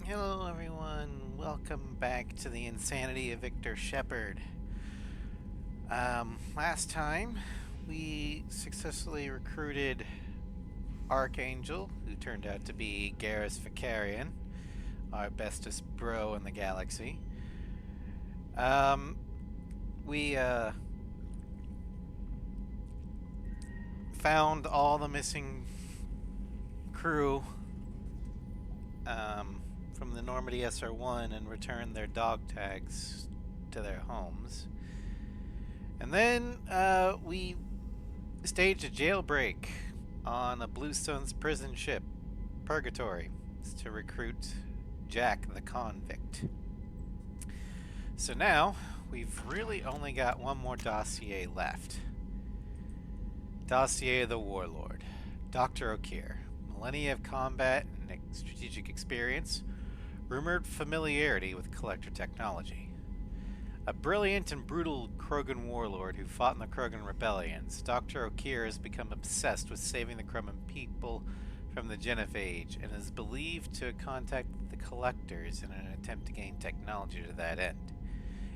Hello everyone, welcome back to the insanity of Victor Shepard. Last time we successfully recruited Archangel, who turned out to be Garrus Vicarian, our bestest bro in the galaxy. We found all the missing crew from the Normandy SR-1 and returned their dog tags to their homes. And then we staged a jailbreak on a Bluestone's prison ship, Purgatory, to recruit Jack the convict. So now we've really only got one more dossier left. Dossier the Warlord. Dr. O'Keir. Millennia of combat and strategic experience. Rumored familiarity with collector technology. A brilliant and brutal Krogan warlord who fought in the Krogan rebellions, Dr. O'Keir has become obsessed with saving the Krogan people from the Genophage and is believed to have contacted the collectors in an attempt to gain technology to that end.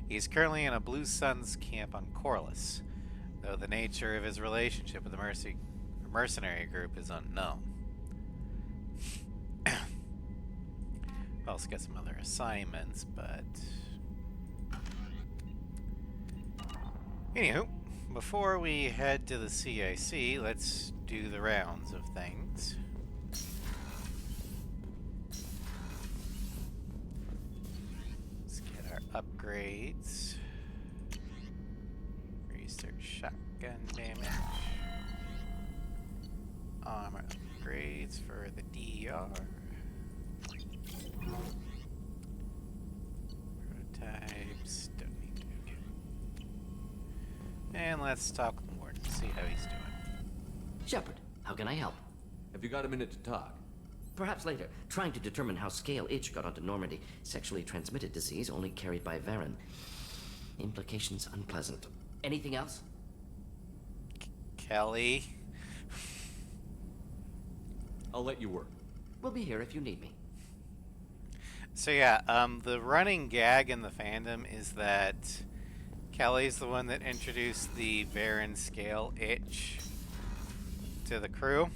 He is currently in a Blue Suns camp on Corliss, though the nature of his relationship with the mercenary group is unknown. I've also got some other assignments, but... Anywho, before we head to the CIC, let's do the rounds of things. Let's get our upgrades. Research shotgun damage. Armor upgrades for the DR. Prototypes, don't need to. Okay. And let's talk with Warden, see how he's doing. Shepard, how can I help? Have you got a minute to talk? Perhaps later. Trying to determine how Scale Itch got onto Normandy. Sexually transmitted disease only carried by Varen. Implications unpleasant. Anything else? Kelly. I'll let you work. We'll be here if you need me. So yeah, the running gag in the fandom is that Kelly's the one that introduced the Varen Scale Itch to the crew.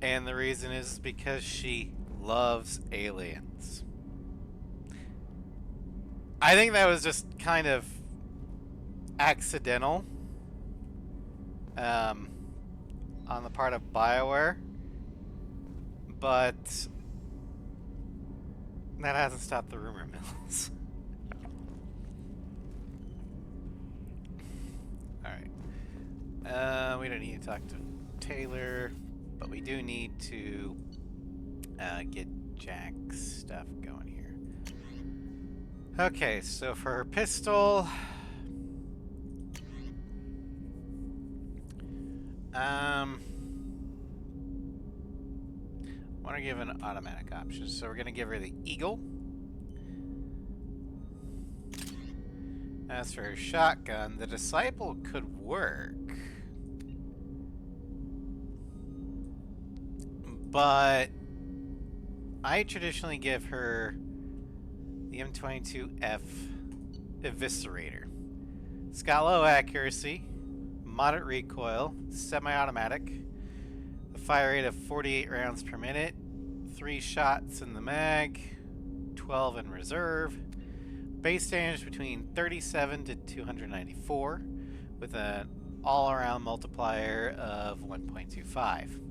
And the reason is because she loves aliens. I think that was just kind of accidental on the part of BioWare, but that hasn't stopped the rumor mills. Alright. We don't need to talk to Taylor, but we do need to get Jack's stuff going here. Okay, so for her pistol... I want to give an automatic option, so we're going to give her the Eagle. As for her shotgun, the Disciple could work, but I traditionally give her the M22F Eviscerator. It's got low accuracy, moderate recoil, semi-automatic, a fire rate of 48 rounds per minute, 3 shots in the mag, 12 in reserve, base damage between 37 to 294, with an all-around multiplier of 1.25.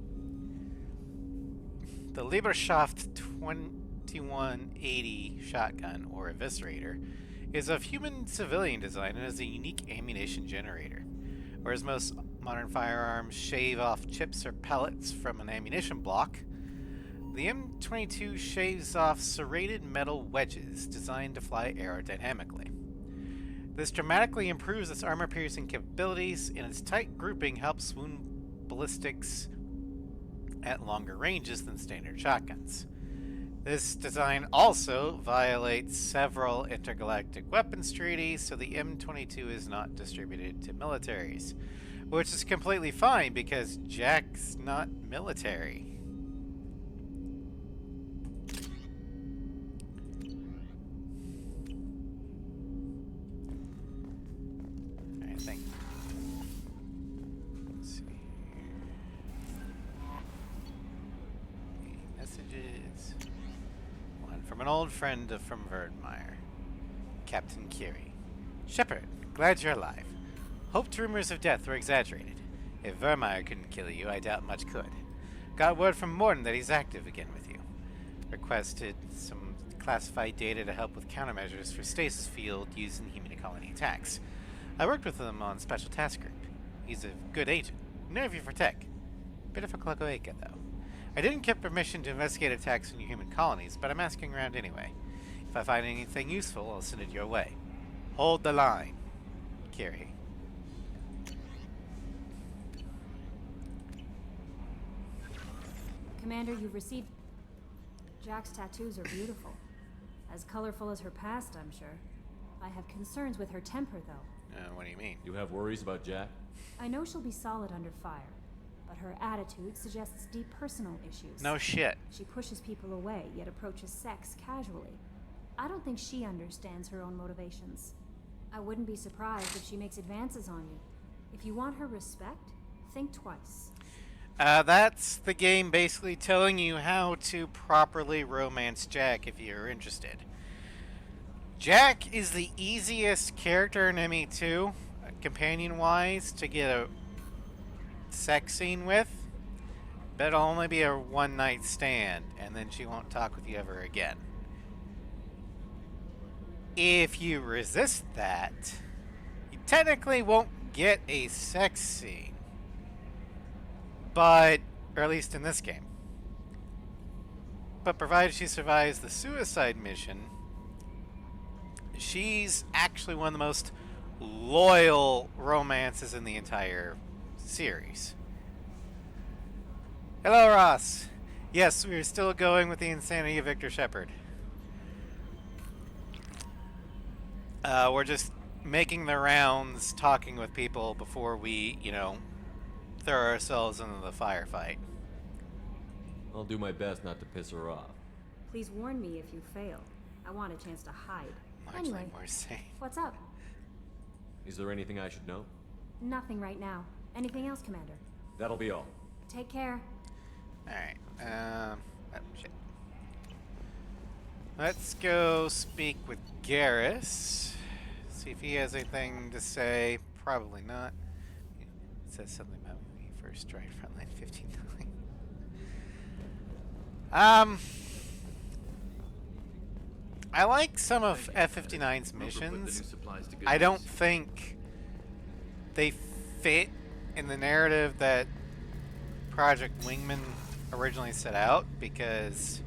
The Lieberschaft 2180 shotgun, or Eviscerator, is of human civilian design and has a unique ammunition generator. Whereas most modern firearms shave off chips or pellets from an ammunition block, the M22 shaves off serrated metal wedges designed to fly aerodynamically. This dramatically improves its armor-piercing capabilities, and its tight grouping helps wound ballistics at longer ranges than standard shotguns. This design also violates several intergalactic weapons treaties, so the M22 is not distributed to militaries, which is completely fine because Jack's not military. an old friend from Verdmire, Captain Curie. Shepard, glad you're alive. Hoped rumors of death were exaggerated. If Vermeer couldn't kill you, I doubt much could. Got word from Morton that he's active again with you. Requested some classified data to help with countermeasures for stasis field used in human colony attacks. I worked with him on Special Task Group. He's a good agent. Nervy for tech. Bit of a cloaca, though. I didn't get permission to investigate attacks on your human colonies, but I'm asking around anyway. If I find anything useful, I'll send it your way. Hold the line, Curie. Commander, you've received... Jack's tattoos are beautiful. As colorful as her past, I'm sure. I have concerns with her temper, though. What do you mean? You have worries about Jack? I know she'll be solid under fire, but her attitude suggests deep personal issues. No shit. She pushes people away, yet approaches sex casually. I don't think she understands her own motivations. I wouldn't be surprised if she makes advances on you. If you want her respect, think twice. That's the game basically telling you how to properly romance Jack if you're interested. Jack is the easiest character in ME2, companion-wise, to get a sex scene with. But it'll only be a one-night stand, and then she won't talk with you ever again. If you resist that, you technically won't get a sex scene. But, or at least in this game. But provided she survives the suicide mission, she's actually one of the most loyal romances in the entire series. Hello, Ross. Yes, we're still going with the insanity of Victor Shepard. We're just making the rounds, talking with people before we, throw ourselves into the firefight. I'll do my best not to piss her off. Please warn me if you fail. I want a chance to hide. Much Anyway, like we're saying. what's up? Is there anything I should know? Nothing right now. Anything else, Commander? That'll be all. Take care. Alright, oh, shit. Let's go speak with Garrus. See if he has anything to say. Probably not. It says something about when he first tried Frontline 59. I like some of F-59's missions. I don't think they fit in the narrative that Project Wingman originally set out, because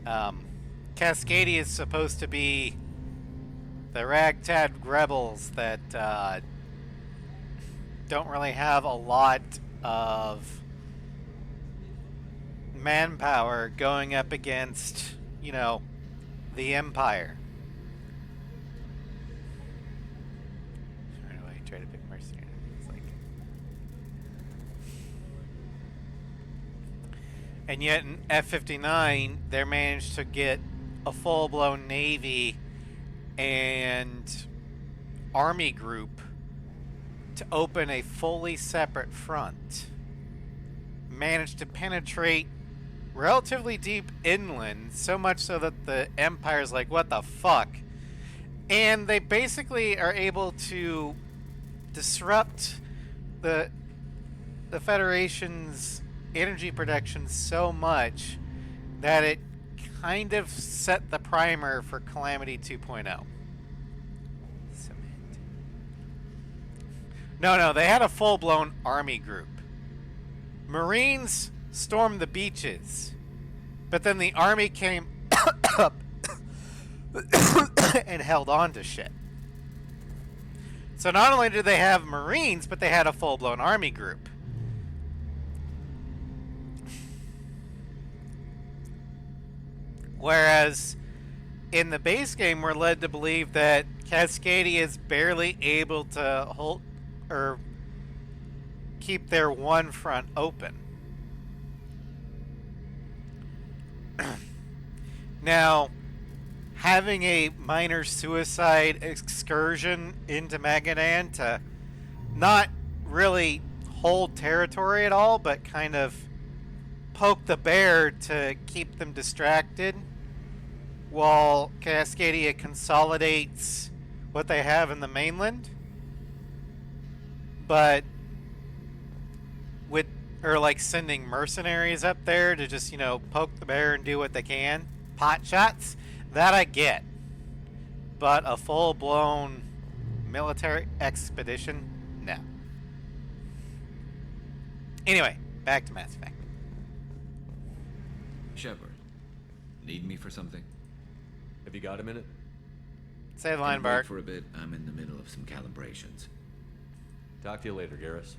Cascadia is supposed to be the ragtag rebels that don't really have a lot of manpower going up against, the Empire. Right away, try to pick mercenary. It's like... And yet in F-59, they managed to get a full-blown Navy and Army group to open a fully separate front. Managed to penetrate relatively deep inland, so much so that the Empire's like, what the fuck? And they basically are able to disrupt the Federation's energy production so much that it kind of set the primer for Calamity 2.0. No, they had a full-blown army group. Marines stormed the beaches, but then the army came up and held on to shit. So not only did they have Marines, but they had a full-blown army group. Whereas in the base game, we're led to believe that Cascadia is barely able to hold or keep their one front open. Now, having a minor suicide excursion into Magadan to not really hold territory at all, but kind of poke the bear to keep them distracted, while Cascadia consolidates what they have in the mainland, but with or like sending mercenaries up there to just, poke the bear and do what they can, pot shots, that I get. But a full-blown military expedition, no. Anyway, back to Mass Effect. Shepard, need me for something? Have you got a minute? Say the Can line, you Bart. wait for a bit? I'm in the middle of some calibrations. Talk to you later, Garrus.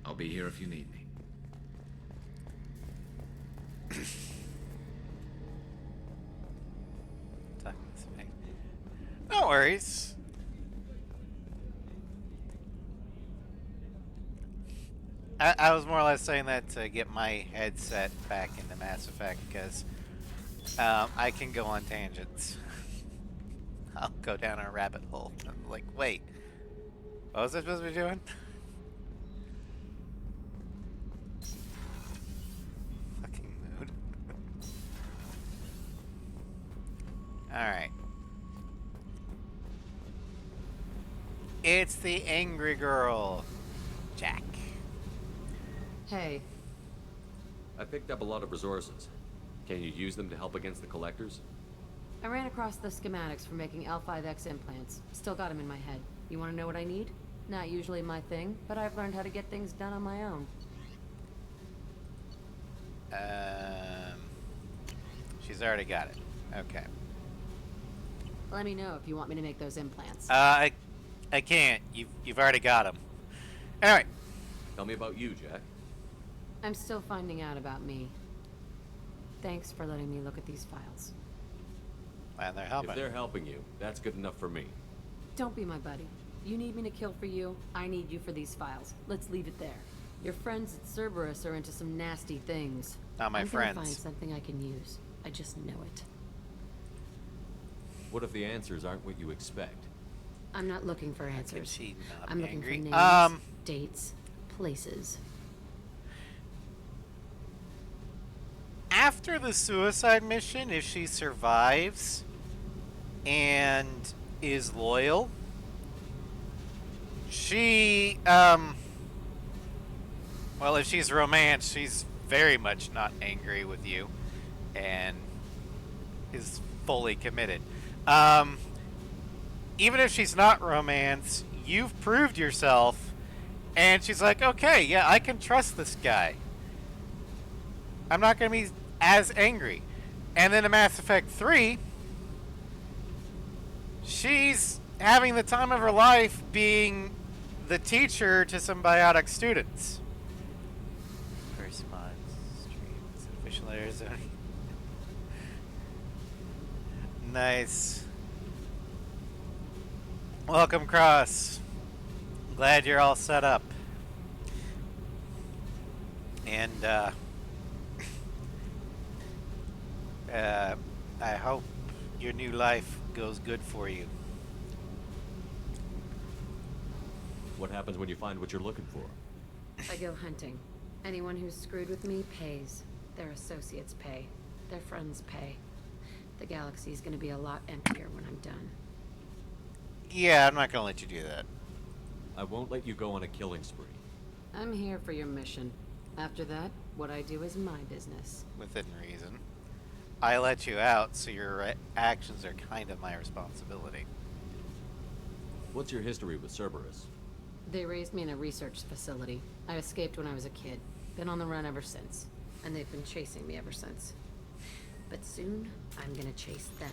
I'll be here if you need me. No worries. I was more or less saying that to get my headset back into Mass Effect, because I can go on tangents. I'll go down a rabbit hole. I'm like, wait, what was I supposed to be doing? Fucking mood. Alright. It's the angry girl, Jack. Hey, I picked up a lot of resources. Can you use them to help against the collectors? I ran across the schematics for making L5X implants. Still got them in my head. You want to know what I need? Not usually my thing, but I've learned how to get things done on my own. She's already got it. Okay. Let me know if you want me to make those implants. I can't. You've already got them. Anyway. Tell me about you, Jack. I'm still finding out about me. Thanks for letting me look at these files. And they're helping. If they're helping you, that's good enough for me. Don't be my buddy. You need me to kill for you, I need you for these files. Let's leave it there. Your friends at Cerberus are into some nasty things. Not my I'm friends. gonna find something I can use. I just know it. What if the answers aren't what you expect? I'm not looking for Can answers. she not I'm be looking angry? for names, dates, places. After the suicide mission, if she survives and is loyal, she, well, if she's romance, she's very much not angry with you and is fully committed. Even if she's not romance, you've proved yourself, and she's like, okay, yeah, I can trust this guy. I'm not going to be as angry. And then in Mass Effect 3, she's having the time of her life being the teacher to some biotic students. First mod streams, official Arizona. Nice. Welcome, Cross. Glad you're all set up. And, I hope your new life goes good for you. What happens when you find what you're looking for? I go hunting. Anyone who's screwed with me pays. Their associates pay. Their friends pay. The galaxy's gonna be a lot emptier when I'm done. Yeah, I'm not gonna let you do that. I won't let you go on a killing spree. I'm here for your mission. After that, what I do is my business. Within reason. I let you out, so your actions are kind of my responsibility. What's your history with Cerberus? They raised me in a research facility. I escaped when I was a kid. Been on the run ever since. And they've been chasing me ever since. But soon, I'm gonna chase them.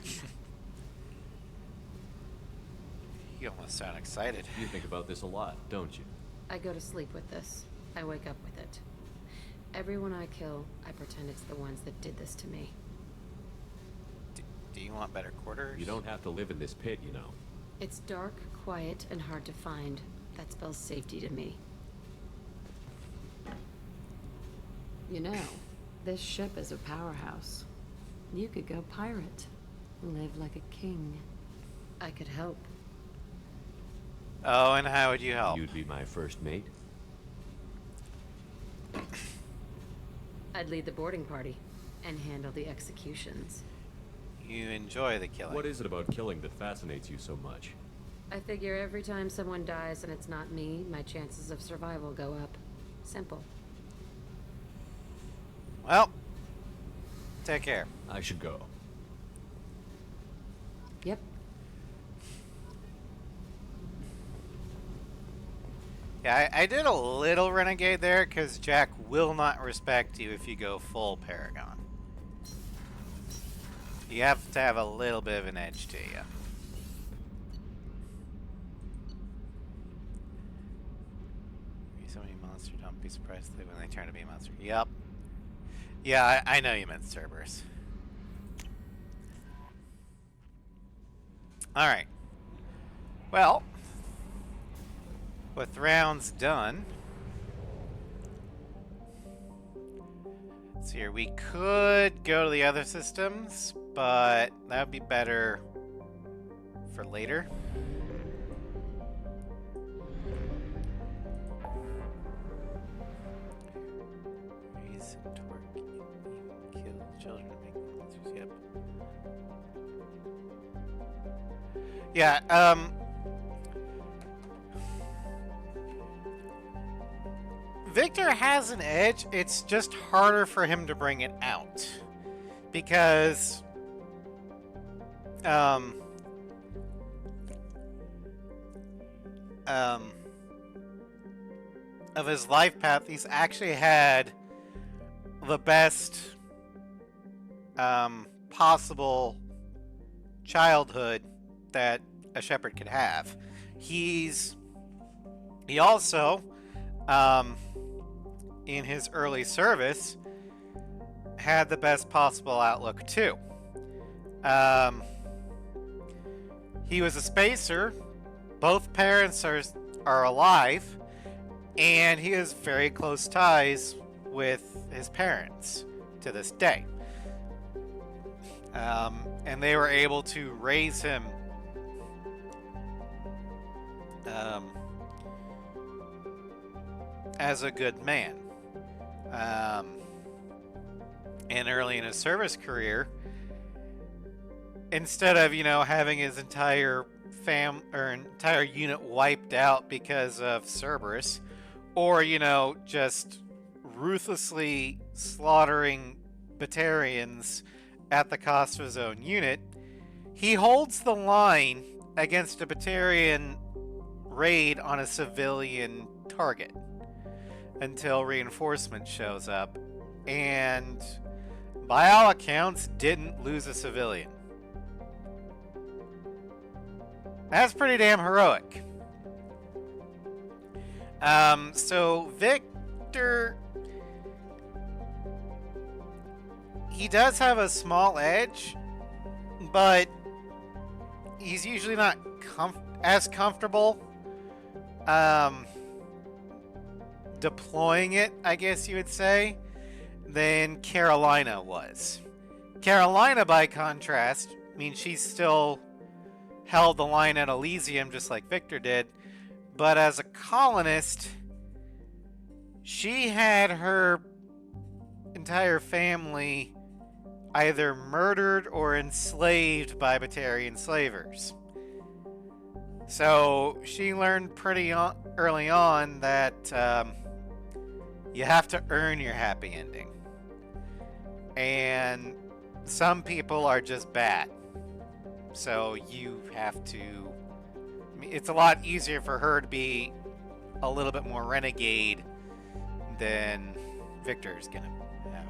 You almost sound excited. You think about this a lot, don't you? I go to sleep with this. I wake up with it. Everyone I kill, I pretend it's the ones that did this to me. Do you want better quarters? You don't have to live in this pit, you know. It's dark, quiet, and hard to find. That spells safety to me. You know, this ship is a powerhouse. You could go pirate. Live like a king. I could help. Oh, and how would you help? You'd be my first mate. I'd lead the boarding party and handle the executions. You enjoy the killing. What is it about killing that fascinates you so much? I figure every time someone dies and it's not me, my chances of survival go up. Simple. Well, take care. I should go. Yep. Yeah, I did a little renegade there because Jack will not respect you if you go full Paragon. You have to have a little bit of an edge to you. So many monster, don't be surprised when they turn to be a monster. Yep. Yeah, I know you meant Cerberus. Alright. Well, with rounds done, let's see here. We could go to the other systems, but that would be better for later. Raise and torque, kill children, make monsters. Yep. Yeah. Victor has an edge. It's just harder for him to bring it out because of his life path. He's actually had the best possible childhood that a Shepard could have. He also in his early service had the best possible outlook too. He was a spacer. Both parents are alive, and he has very close ties with his parents to this day. And they were able to raise him as a good man. And early in his service career, instead of, having his entire entire unit wiped out because of Cerberus, or, just ruthlessly slaughtering Batarians at the cost of his own unit, he holds the line against a Batarian raid on a civilian target until reinforcement shows up, and by all accounts didn't lose a civilian. That's pretty damn heroic. So Victor, he does have a small edge, but he's usually not as comfortable deploying it, I guess you would say, than Carolina was. Carolina, by contrast, means she's still held the line at Elysium just like Victor did, but as a colonist, she had her entire family either murdered or enslaved by Batarian slavers. So she learned pretty early on that you have to earn your happy ending. And some people are just bad. So you have to... it's a lot easier for her to be a little bit more renegade than Victor's gonna have.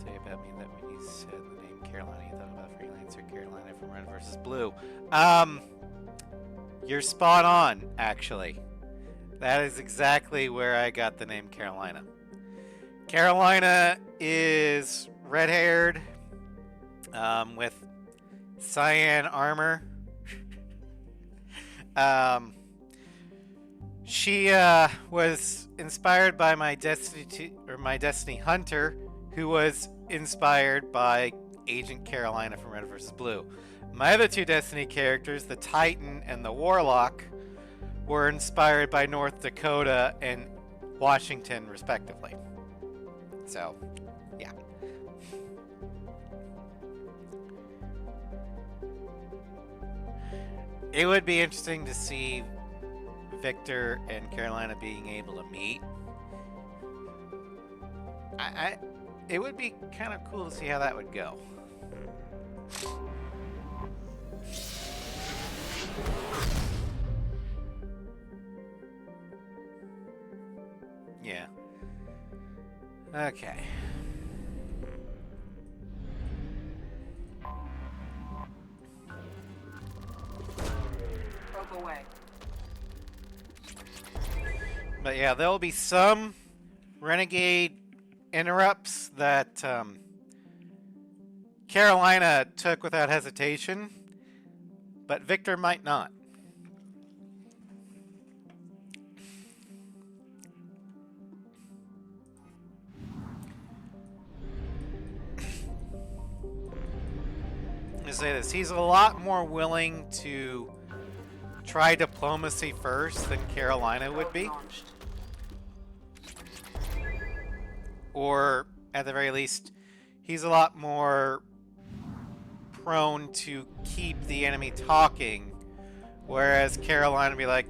Say about me that when you said the name Carolina, you thought about Freelancer Carolina from Red vs. Blue. You're spot on, actually. That is exactly where I got the name Carolina. Carolina is red-haired, with cyan armor. She was inspired by my Destiny Hunter, who was inspired by Agent Carolina from Red vs. Blue. My other two Destiny characters, the Titan and the Warlock, were inspired by North Dakota and Washington, respectively. So, yeah. It would be interesting to see Victor and Carolina being able to meet. It would be kind of cool to see how that would go. Yeah. Okay. Probe away. But yeah, there'll be some renegade interrupts that Carolina took without hesitation, but Victor might not. To say this, he's a lot more willing to try diplomacy first than Carolina would be. Launched. Or, at the very least, he's a lot more prone to keep the enemy talking, whereas Carolina would be like,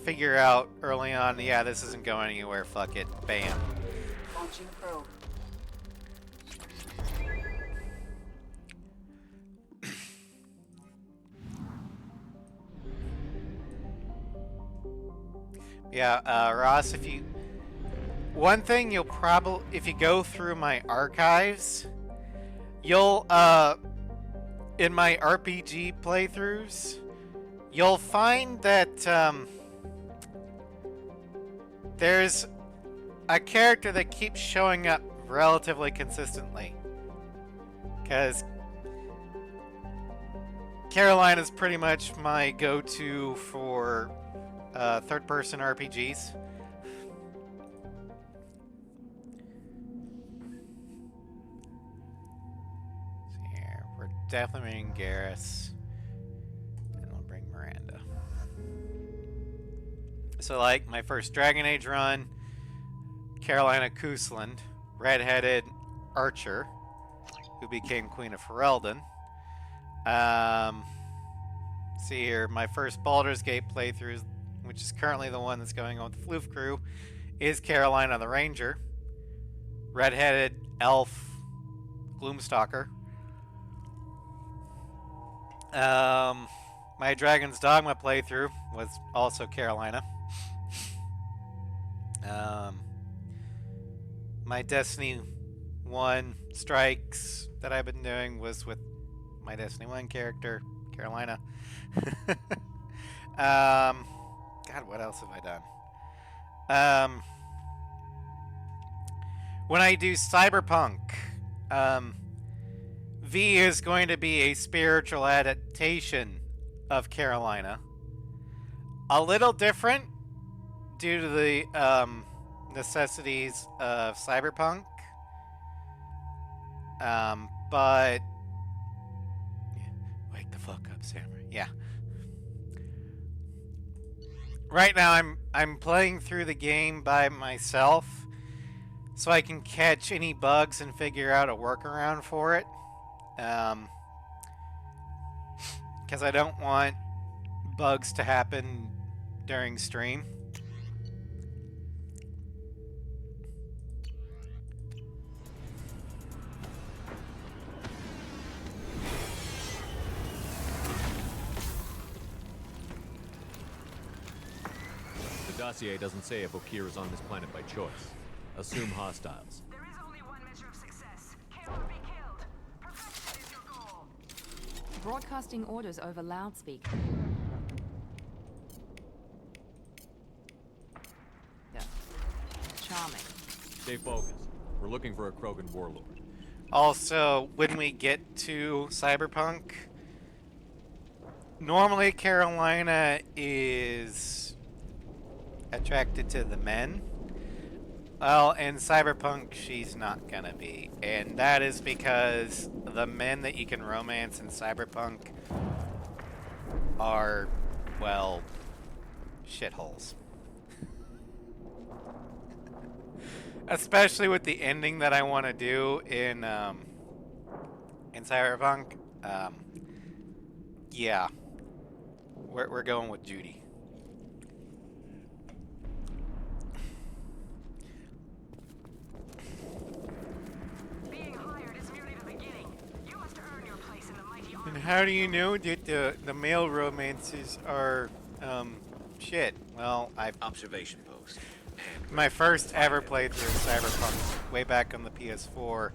figure out early on, yeah, this isn't going anywhere, fuck it, bam. Launching probe. Yeah, Ross, if you... One thing you'll probably... If you go through my archives, you'll, in my RPG playthroughs, you'll find that, there's a character that keeps showing up relatively consistently. Because Carolina's pretty much my go-to for third-person RPGs. Here, we're definitely bringing Garrus, and we'll bring Miranda. So, like, my first Dragon Age run, Carolina Cousland, red-headed archer, who became Queen of Ferelden. See here, my first Baldur's Gate playthrough, which is currently the one that's going on with the Floof crew, is Carolina the Ranger. Red-headed elf Gloomstalker. My Dragon's Dogma playthrough was also Carolina. My Destiny 1 strikes that I've been doing was with my Destiny 1 character, Carolina. God, what else have I done? When I do Cyberpunk, V is going to be a spiritual adaptation of Carolina. A little different due to the necessities of Cyberpunk. But wake the fuck up, Samurai. Yeah. Right now I'm playing through the game by myself so I can catch any bugs and figure out a workaround for it. Because I don't want bugs to happen during stream. The dossier doesn't say if Okir is on this planet by choice. Assume hostiles. There is only one measure of success. Kill or be killed. Perfection is your goal. Broadcasting orders over loudspeaker. Yeah. Charming. Stay focused. We're looking for a Krogan warlord. Also, when we get to Cyberpunk, normally Carolina is attracted to the men. Well, in Cyberpunk, she's not gonna be. And that is because the men that you can romance in Cyberpunk are, well, shitholes. Especially with the ending that I want to do in Cyberpunk. Yeah. we're going with Judy. Being hired is merely the beginning. You must earn your place in the mighty army. And how do you know that the male romances are shit? Well, Observation post. my first ever playthrough of Cyberpunk, way back on the PS4,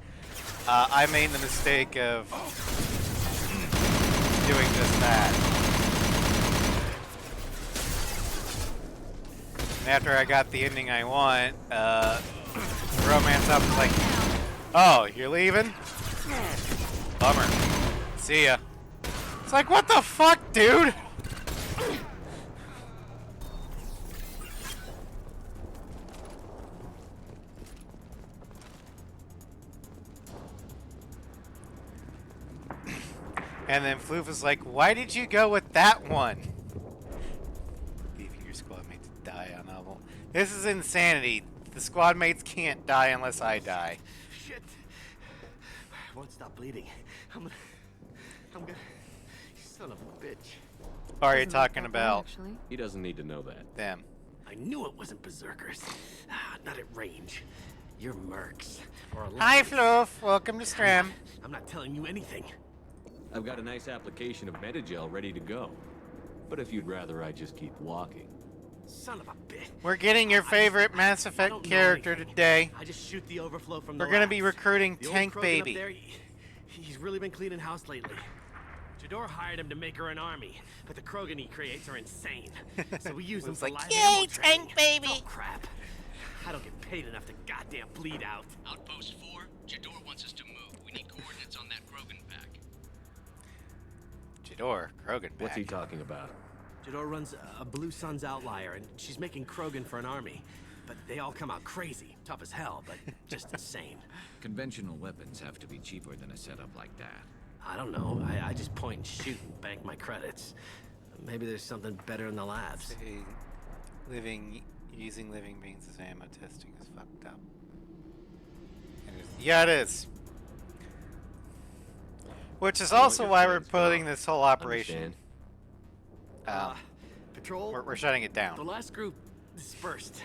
I made the mistake of doing just that. And after I got the ending I want, romance up was like, oh, you're leaving? Bummer. See ya. It's like, what the fuck, dude? And then Floof was like, why did you go with that one? Leaving your squad mates to die on level. This is insanity. The squad mates can't die unless I die. Shit. I won't stop bleeding. I'm gonna... You son of a bitch. What are you Doesn't look talking that bad, about? actually. He doesn't need to know that. Them. I knew it wasn't berserkers. Not at range. You're mercs. Or Hi, alliance. Floof. Welcome to Stram. I'm not telling you anything. I've got a nice application of Metagel ready to go. But if you'd rather I just keep walking. Son of a bitch. We're getting your favorite Mass I Effect don't know character anything. today. I just shoot the overflow from We're the gonna labs. be recruiting The old Tank Krogan up Baby. there, he's really been cleaning house lately. Jador hired him to make her an army, but the Krogan he creates are insane. So we use them It's for like, live yay, ammo Tank training. Baby! Oh crap. I don't get paid enough to goddamn bleed out. Outpost 4, Jador wants us to move. We need coordinates on that Krogan pack. Jador, Krogan What's he back. talking about? Jador runs a Blue Suns outlier, and she's making Krogan for an army. But they all come out crazy, tough as hell, but just insane. Conventional weapons have to be cheaper than a setup like that. I don't know. I just point and shoot and bank my credits. Maybe there's something better in the labs. Using living beings as ammo testing is fucked up. Yeah, it is. Which is I want also your why we're friends putting gone. this whole operation. Understand? Patrol. We're shutting it The down. last group dispersed.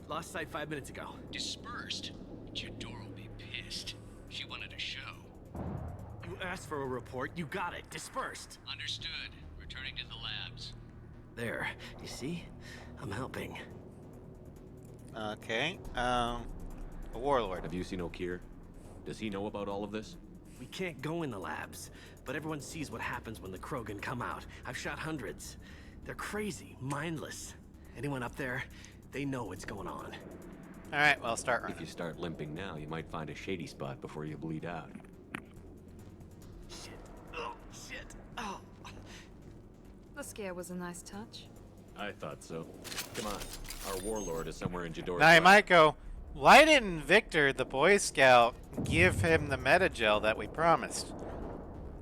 Lost sight 5 minutes ago. Dispersed? Jador will be pissed. She wanted a show. You asked for a report. You got it. Dispersed. Understood. Returning to the labs. There. You see? I'm helping. Okay. A warlord. Have you seen O'Keir? Does he know about all of this? We can't go in the labs, but everyone sees what happens when the Krogan come out. I've shot hundreds. They're crazy, mindless. Anyone up there, they know what's going on. All right, well, start running. If you start limping now, you might find a shady spot before you bleed out. Shit. Oh, shit. Oh. The scare was a nice touch. I thought so. Come on. Our warlord is somewhere in Jador's Now you lab. might go, why didn't Victor, the Boy Scout, give him the Metagel that we promised?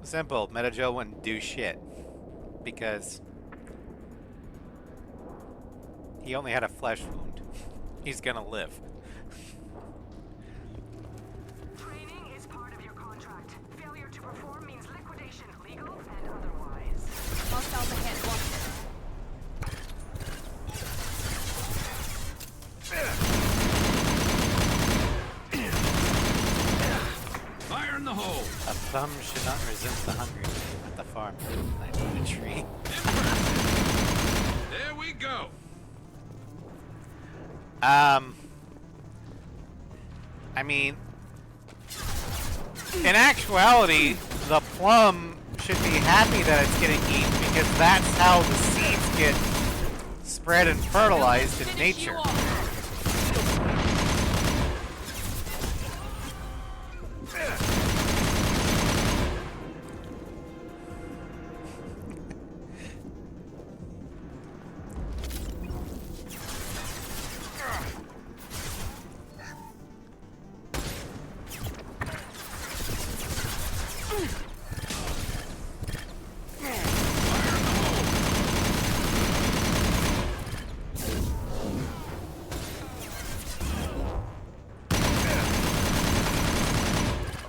Simple, Metagel wouldn't do shit. Because he only had a flesh wound. He's gonna live. Training is part of your contract. Failure to perform means liquidation, legal and otherwise. Hostiles ahead, watch it. Fire in the hole! A thumb should not resist the hungry at the farm. I need a tree. There we go! I mean, in actuality, the plum should be happy that it's getting eaten because that's how the seeds get spread and fertilized in nature.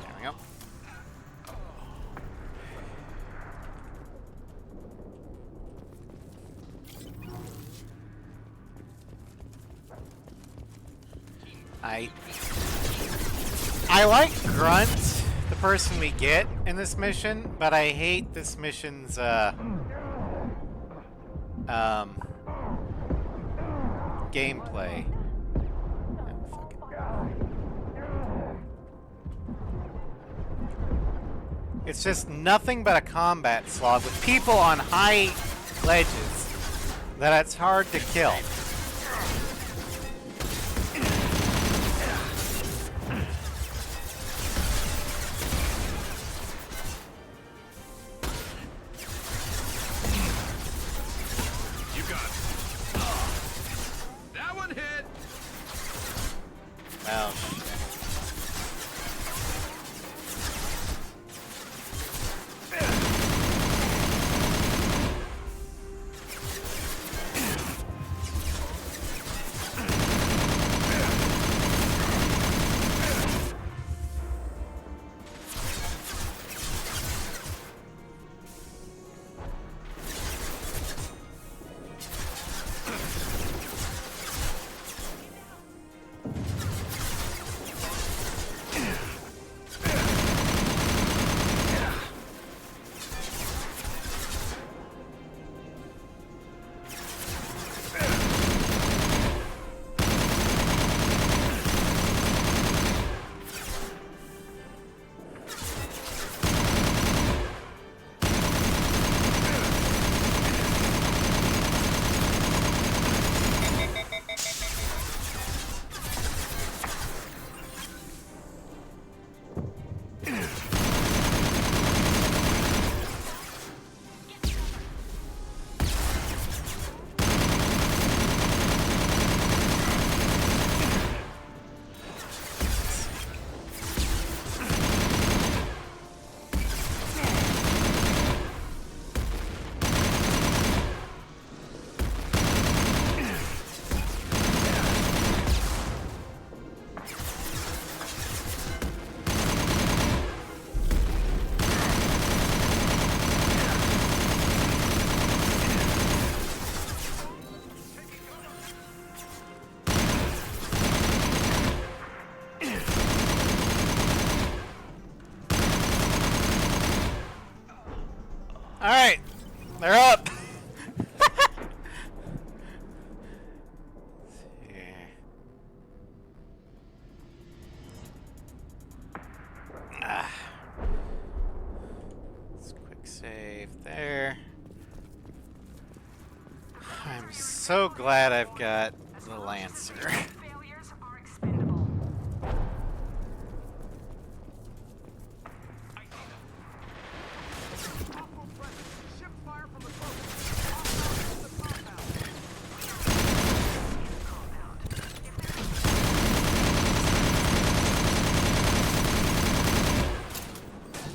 There we go. I like Grunt, the person we get in this mission, but I hate this mission's gameplay. It's just nothing but a combat slog with people on high ledges that it's hard to kill. You got it. That one hit. Oh, alright, they're up. Let's quick save there. I'm so glad I've got the Lancer. Failures are expendable.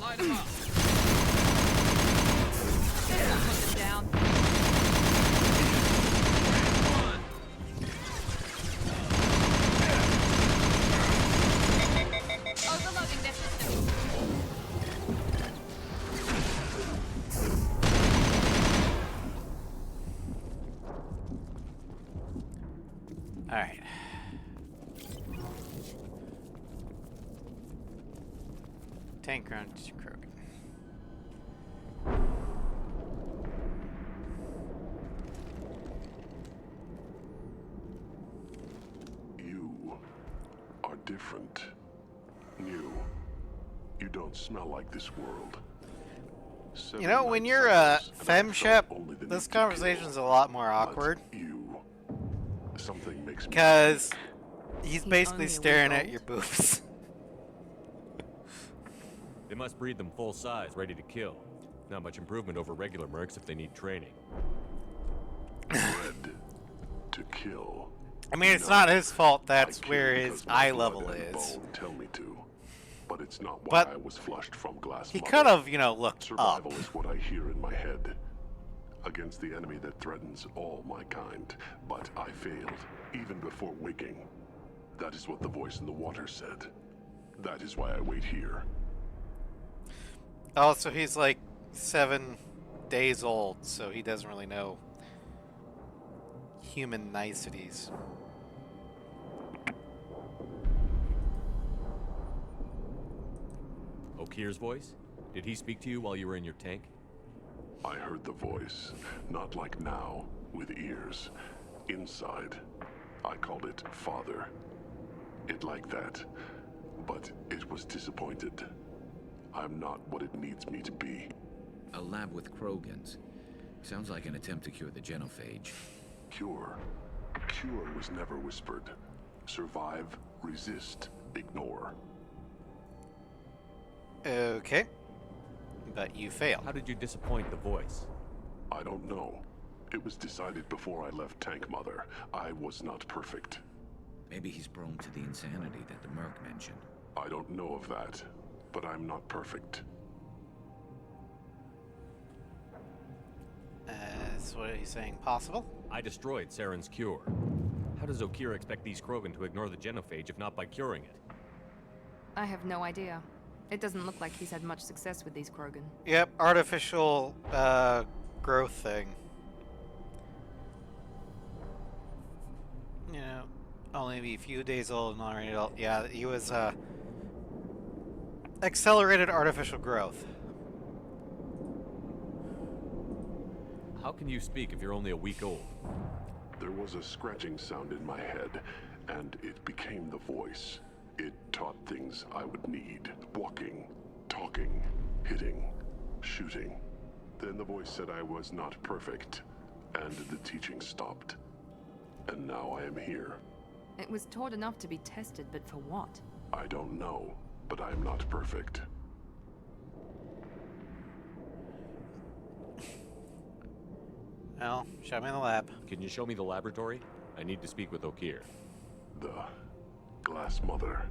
Light him up. Put them down. Overloading their system. Alright. Tank round to Krogan. You are different. New. You don't smell like this world. You know, when you're a femshep, this conversation's a lot more awkward. Something makes me Because he's He's basically only a staring week at your boobs. They must breed them full size, ready to kill. Not much improvement over regular mercs if they need training. bred to kill. I mean, it's No, not his fault. That's I kill where because his my eye blood level and is. bone tell me to. But it's not why But I was flushed from glass. He mother. could have, you know, looked Survival up. is what I hear in my head. Against the enemy that threatens all my kind. But I failed, even before waking. That is what the voice in the water said. That is why I wait here. Oh, so he's like 7 days old, so he doesn't really know human niceties. Okir's voice? Did he speak to you while you were in your tank? I heard the voice, not like now, with ears. Inside. I called it Father. It like that. But it was disappointed. I'm not what it needs me to be. A lab with Krogans. Sounds like an attempt to cure the genophage. Cure. Cure was never whispered. Survive, resist, ignore. Okay. But you failed. How did you disappoint the voice? I don't know. It was decided before I left Tank Mother. I was not perfect. Maybe he's prone to the insanity that the Merc mentioned. I don't know of that, but I'm not perfect. So what are you saying? Possible? I destroyed Saren's cure. How does Okir expect these Krogan to ignore the genophage if not by curing it? I have no idea. It doesn't look like he's had much success with these Krogan. Yep, artificial growth thing. You know, only be a few days old and already adult. Yeah, he was accelerated artificial growth. How can you speak if you're only a week old? There was a scratching sound in my head, and it became the voice. It taught things I would need. Walking, talking, hitting, shooting. Then the voice said I was not perfect, and the teaching stopped. And now I am here. It was taught enough to be tested, but for what? I don't know, but I am not perfect. Well, show me the lab. Can you show me the laboratory? I need to speak with Okir. The Glass Mother.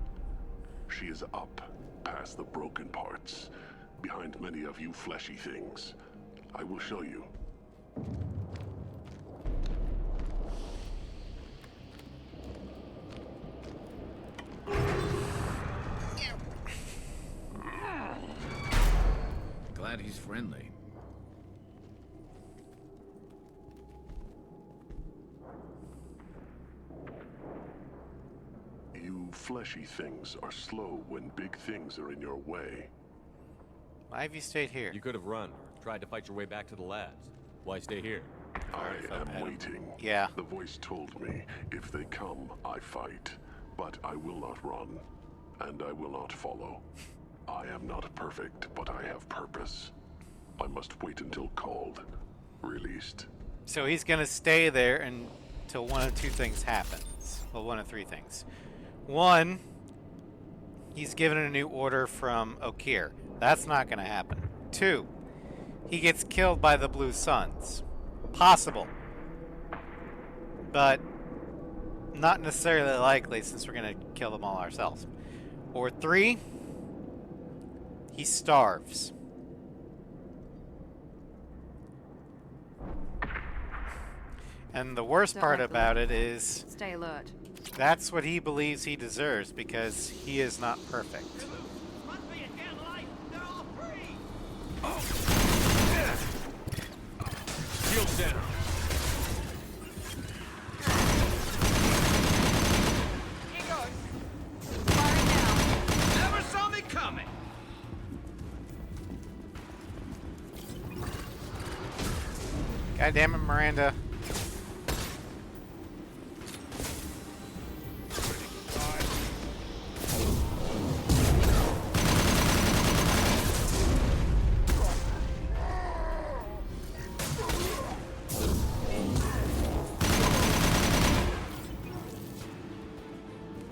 She is up, past the broken parts, behind many of you fleshy things. I will show you. Glad he's friendly. You fleshy things are slow when big things are in your way. Why have you stayed here? You could have run, or tried to fight your way back to the labs. Why stay here? I am waiting. Yeah. The voice told me, if they come, I fight. But I will not run, and I will not follow. I am not perfect, but I have purpose. I must wait until called, released. So he's gonna stay there until one of two things happens. Well, one of three things. One, he's given a new order from Okir. That's not gonna happen. Two, he gets killed by the Blue Suns. Possible. But not necessarily likely, since we're gonna kill them all ourselves. Or three, he starves. And the worst part about it is, Stay alert. that's what he believes he deserves because he is not perfect. Shields down. Here goes. Firing now. Never saw me coming! God damn it, Miranda.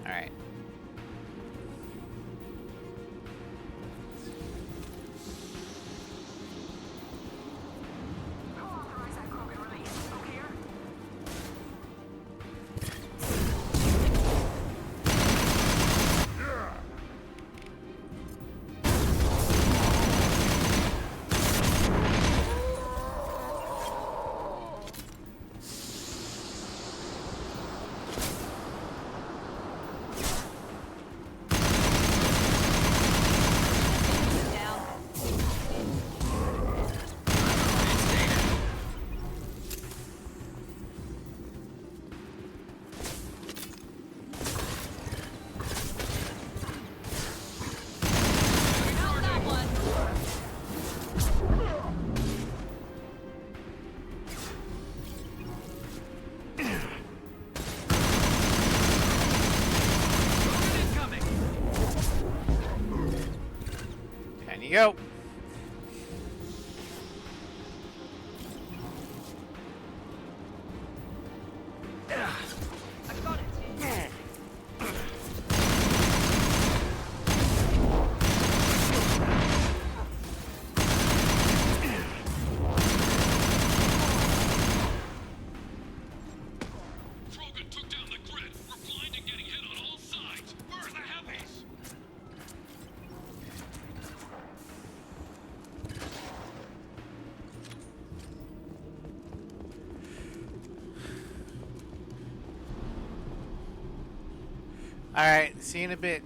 Alright. Who authorized that Krogan release? Okay. go. Alright, see you in a bit.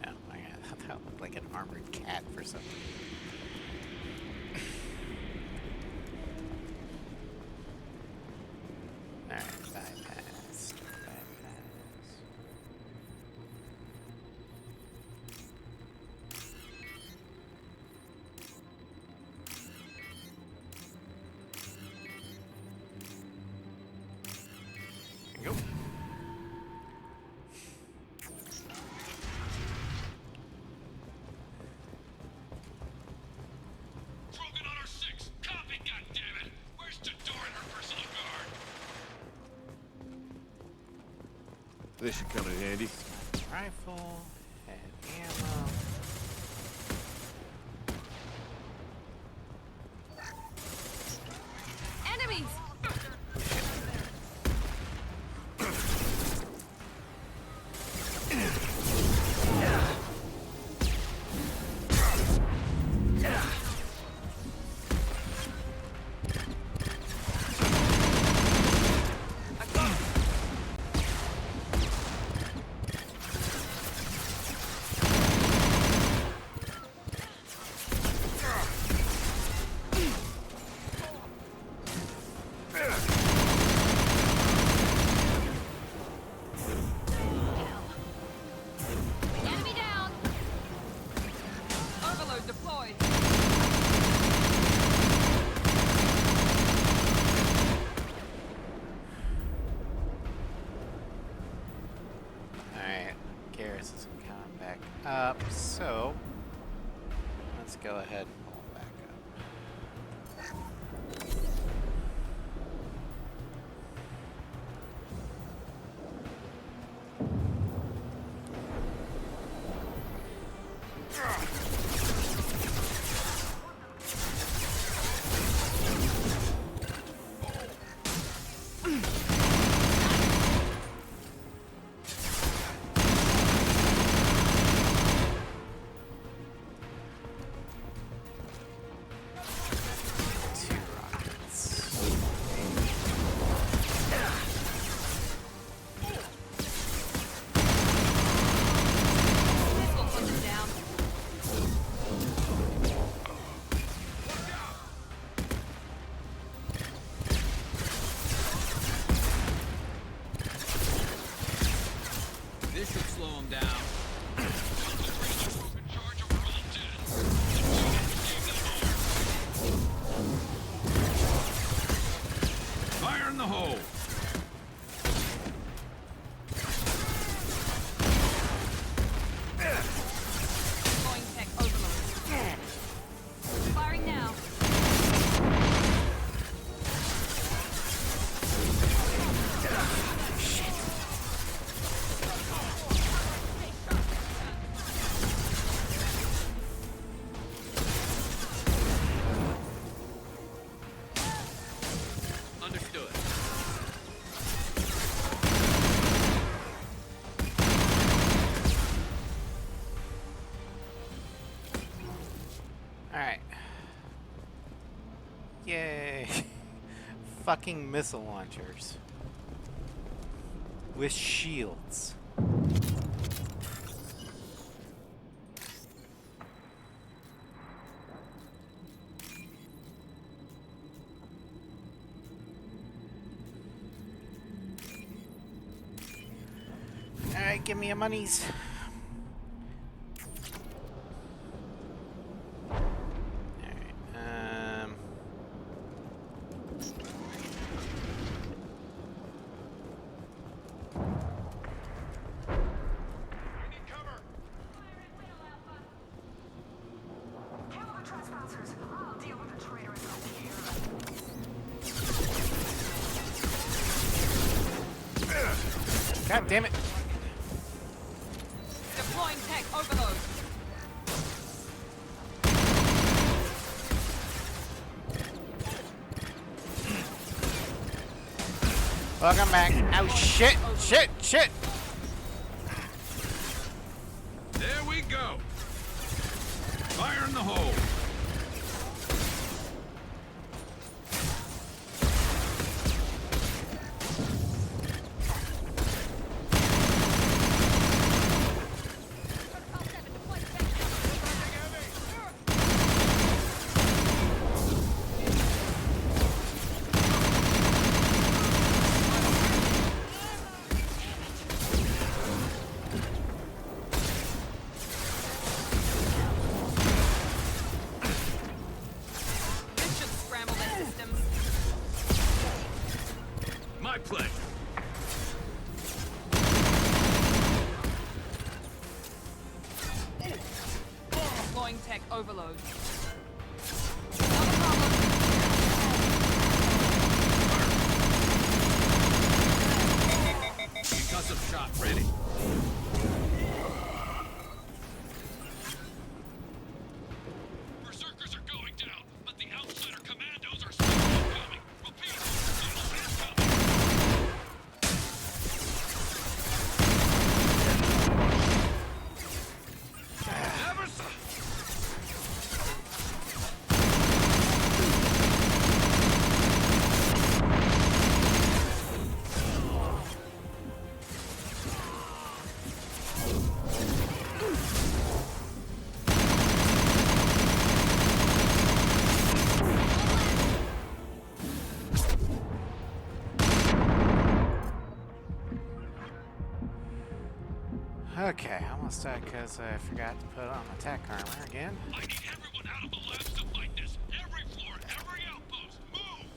Oh my god, that looked like an armored cat for some reason. Alright, bypass. Go. Krogan on our 6. Copy, goddammit. Where's Jador and her personal guard? This should come in handy. Rifle and ammo. Enemies! Enemy down! Overload deployed. Alright, Garrus is coming back up, so let's go ahead and pull him back up. Two rockets. This will put them down. This should slow him down. Fire in the hole! Deploying tech overload. Firing now. Understood. Alright. Yay. Fucking missile launchers. With shields. Alright, give me your monies. Alright, God damn it. Deploying tech overload. Welcome back. Oh shit, shit, shit. There we go. Fire in the hole. My pleasure. Deploying tech overload. Concussive shot ready. Berserkers are going down, but the outsider commandos are still incoming. Repeat, still incoming. Never saw. Okay, almost died because I forgot to put on my tech armor again. I need everyone out of the labs to fight this. Every floor, every outpost, move!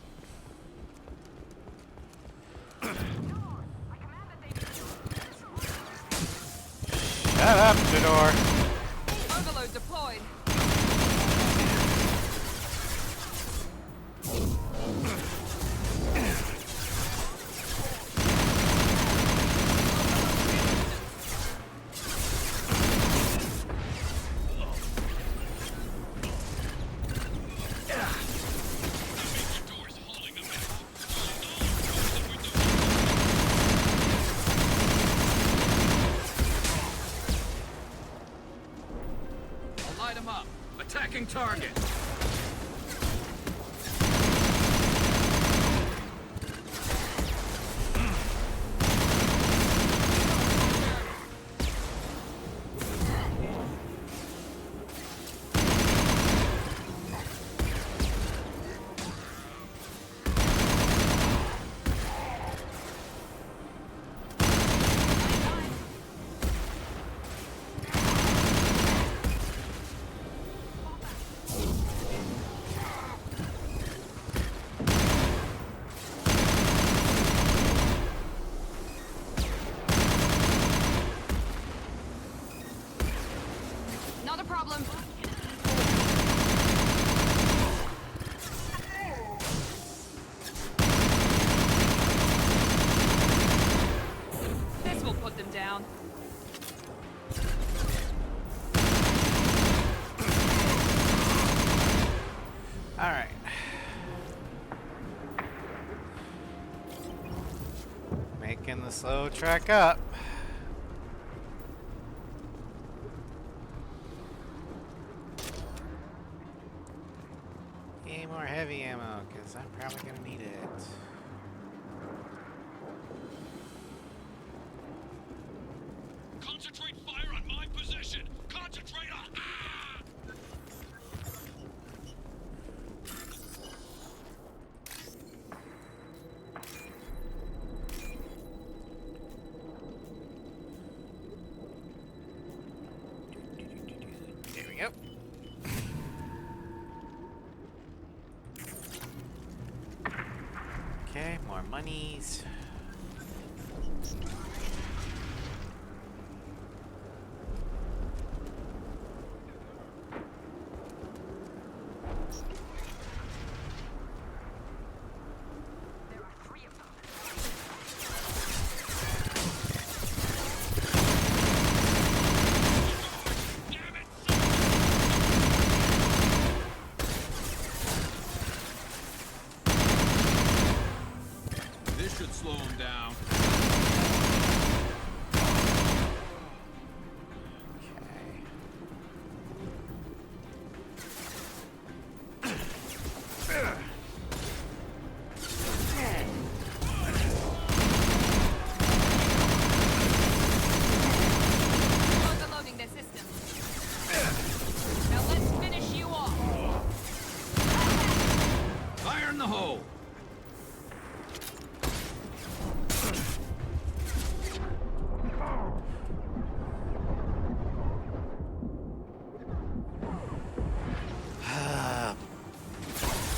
Shut up, Jador. Overload deployed. Light him up. Attacking target. Not a problem. This will put them down. Alright. Making the slow trek up. Need more heavy ammo, because I'm probably going to need it. Concentrate fire on my position! Concentrate on... Ah! There we go. Okay, more monies.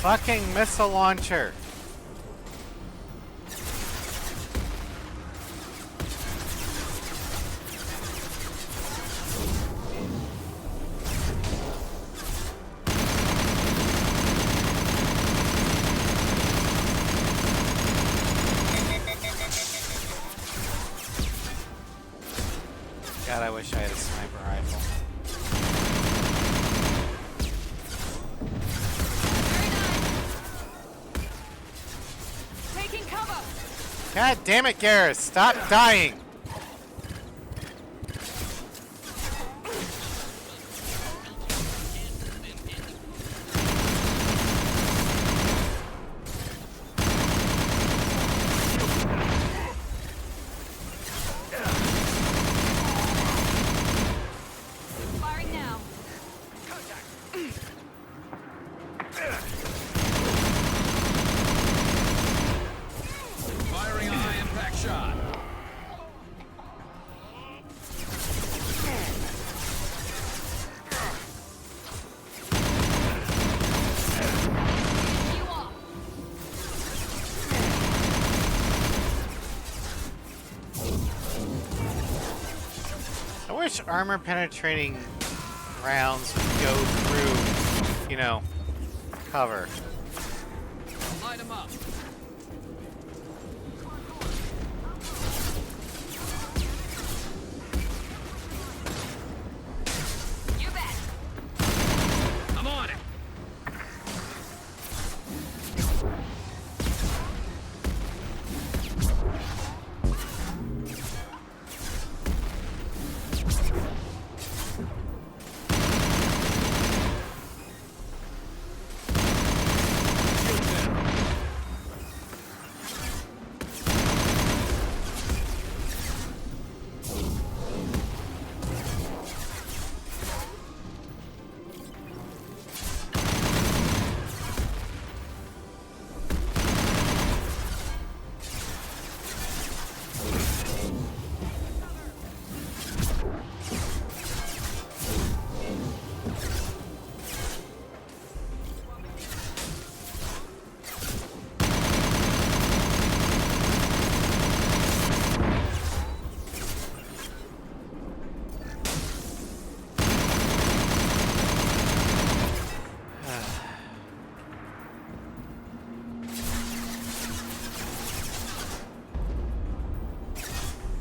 fucking missile launcher. God, I wish I had a sniper rifle. Taking cover. God damn it, Garrus! Stop dying! Firing now. Firing a high impact shot. You off. I wish armor penetrating rounds would go through, you know, cover. Line them up. You bet. I'm on it.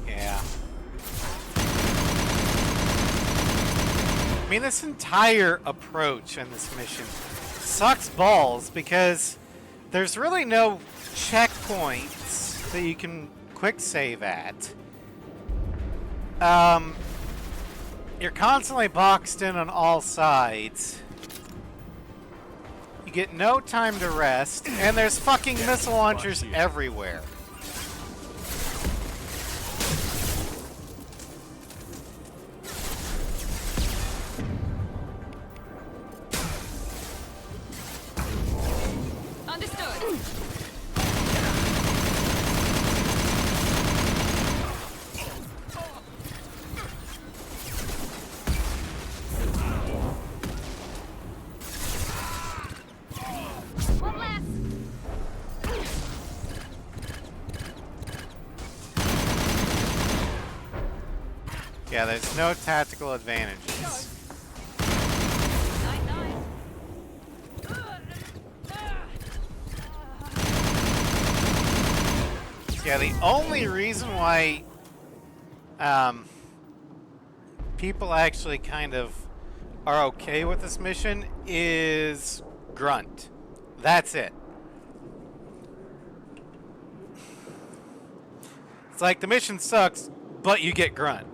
Yeah. I mean, this entire approach in this mission sucks balls because there's really no checkpoints that you can quick save at. You're constantly boxed in on all sides. You get no time to rest, and there's fucking missile launchers everywhere. Understood. One less. Yeah, there's no tactical advantages. Night, night. Yeah, the only reason why people actually kind of are okay with this mission is grunt. That's it. It's like the mission sucks, but you get grunt.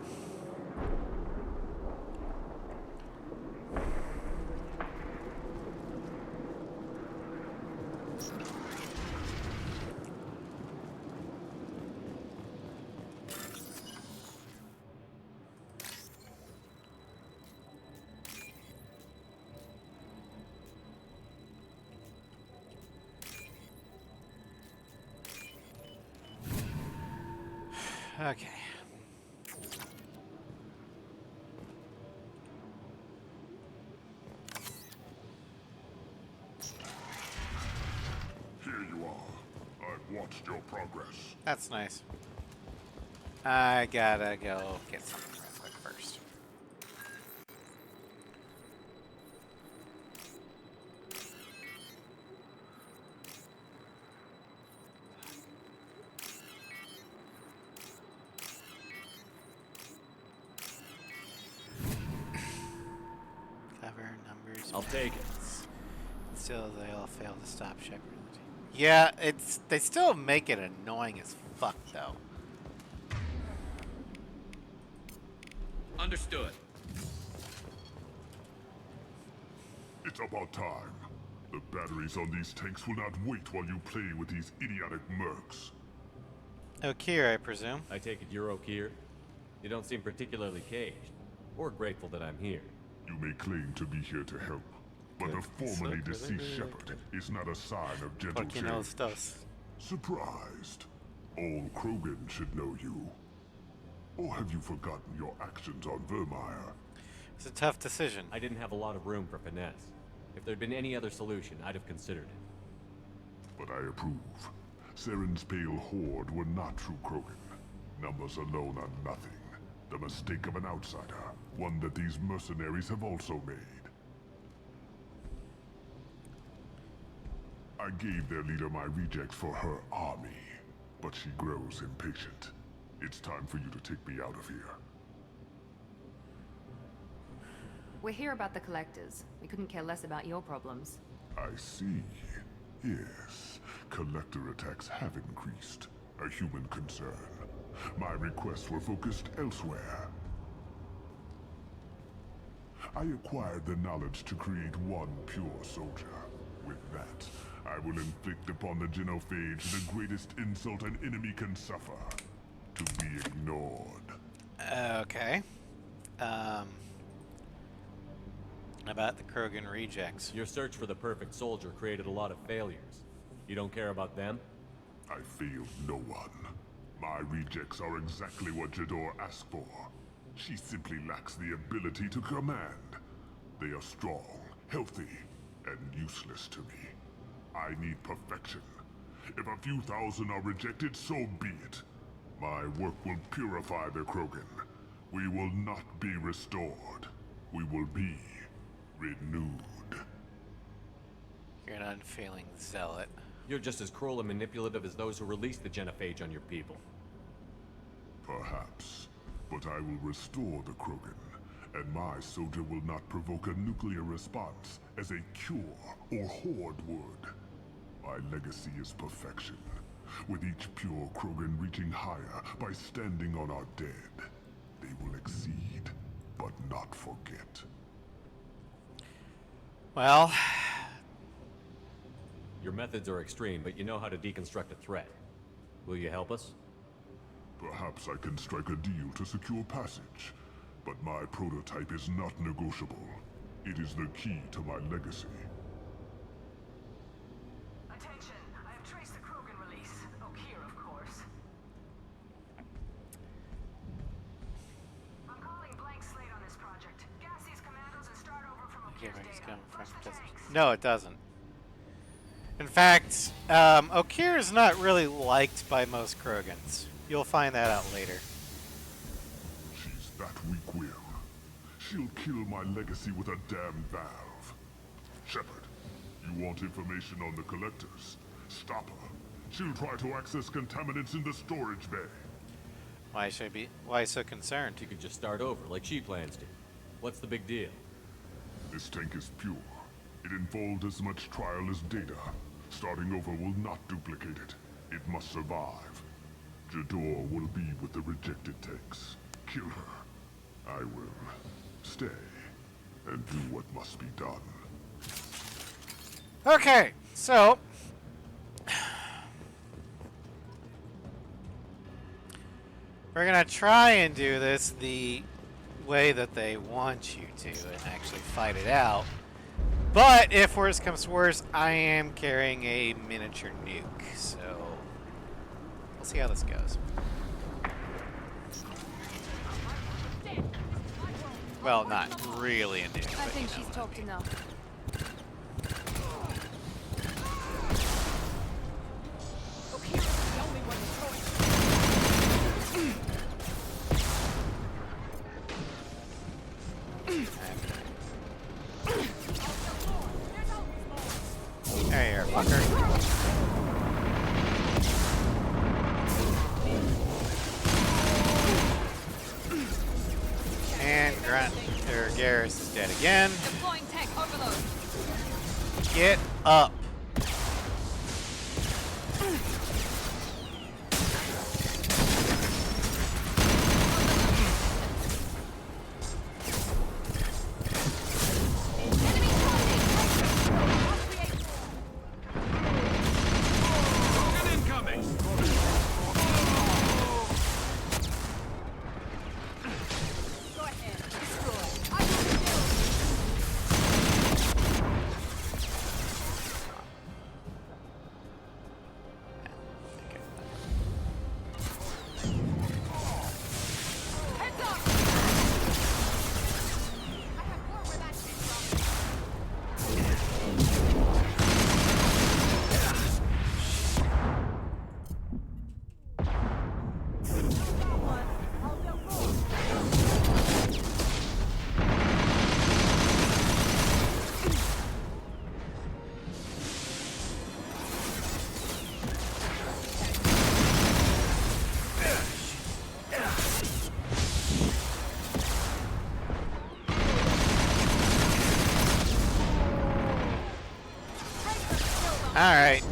Okay. your progress. That's nice. I gotta go get something real quick first. Cover numbers. I'll take it. Still, they all fail to stop Shepard. Yeah, they still make it annoying as fuck though. Understood. It's about time. The batteries on these tanks will not wait while you play with these idiotic mercs. Okir, I presume. I take it you're Okir? You don't seem particularly caged, or grateful that I'm here. You may claim to be here to help, but the formerly deceased Shepard is not a sign of gentle Porque no change. estás. Surprised? All Krogan should know you. Or have you forgotten your actions on Vermeer? It's a tough decision. I didn't have a lot of room for finesse. If there'd been any other solution, I'd have considered it. But I approve. Saren's pale horde were not true Krogan. Numbers alone are nothing. The mistake of an outsider, one that these mercenaries have also made. I gave their leader my rejects for her army, but she grows impatient. It's time for you to take me out of here. We're here about the collectors. We couldn't care less about your problems. I see. Yes, collector attacks have increased. A human concern. My requests were focused elsewhere. I acquired the knowledge to create one pure soldier. With that, I will inflict upon the genophage the greatest insult an enemy can suffer. To be ignored. Okay. About the Krogan rejects. Your search for the perfect soldier created a lot of failures. You don't care about them? I failed no one. My rejects are exactly what Jador asked for. She simply lacks the ability to command. They are strong, healthy, and useless to me. I need perfection. If a few thousand are rejected, so be it. My work will purify the Krogan. We will not be restored. We will be renewed. You're an unfailing zealot. You're just as cruel and manipulative as those who released the genophage on your people. Perhaps. But I will restore the Krogan, and my soldier will not provoke a nuclear response as a cure or horde would. My legacy is perfection, with each pure Krogan reaching higher by standing on our dead. They will exceed, but not forget. Well, your methods are extreme, but you know how to deconstruct a threat. Will you help us? Perhaps I can strike a deal to secure passage, but my prototype is not negotiable. It is the key to my legacy. Attention, I have traced the Krogan release. Okir, of course. I'm calling blank slate on this project. Gas these commandos and start over from yeah, Okir's where he's data. coming from. Flush the Doesn't. tanks. No, it doesn't. In fact, Okir is not really liked by most Krogans. You'll find that out later. She's that weak-willed. She'll kill my legacy with a damn valve. Shepard, you want information on the collectors? Stop her. She'll try to access contaminants in the storage bay. Why so concerned? You could just start over, like she plans to. What's the big deal? This tank is pure. It involved as much trial as data. Starting over will not duplicate it. It must survive. Jador will be with the rejected tanks. Kill her. I will stay and do what must be done. Okay, so we're gonna try and do this the way that they want you to and actually fight it out. But if worse comes to worse, I am carrying a miniature nuke, so we'll see how this goes. Well, not really a nuke. I but think you know she's what I talked mean. enough. Okir, don't Garrus is dead again. Deploying tech overload. Get up. Alright,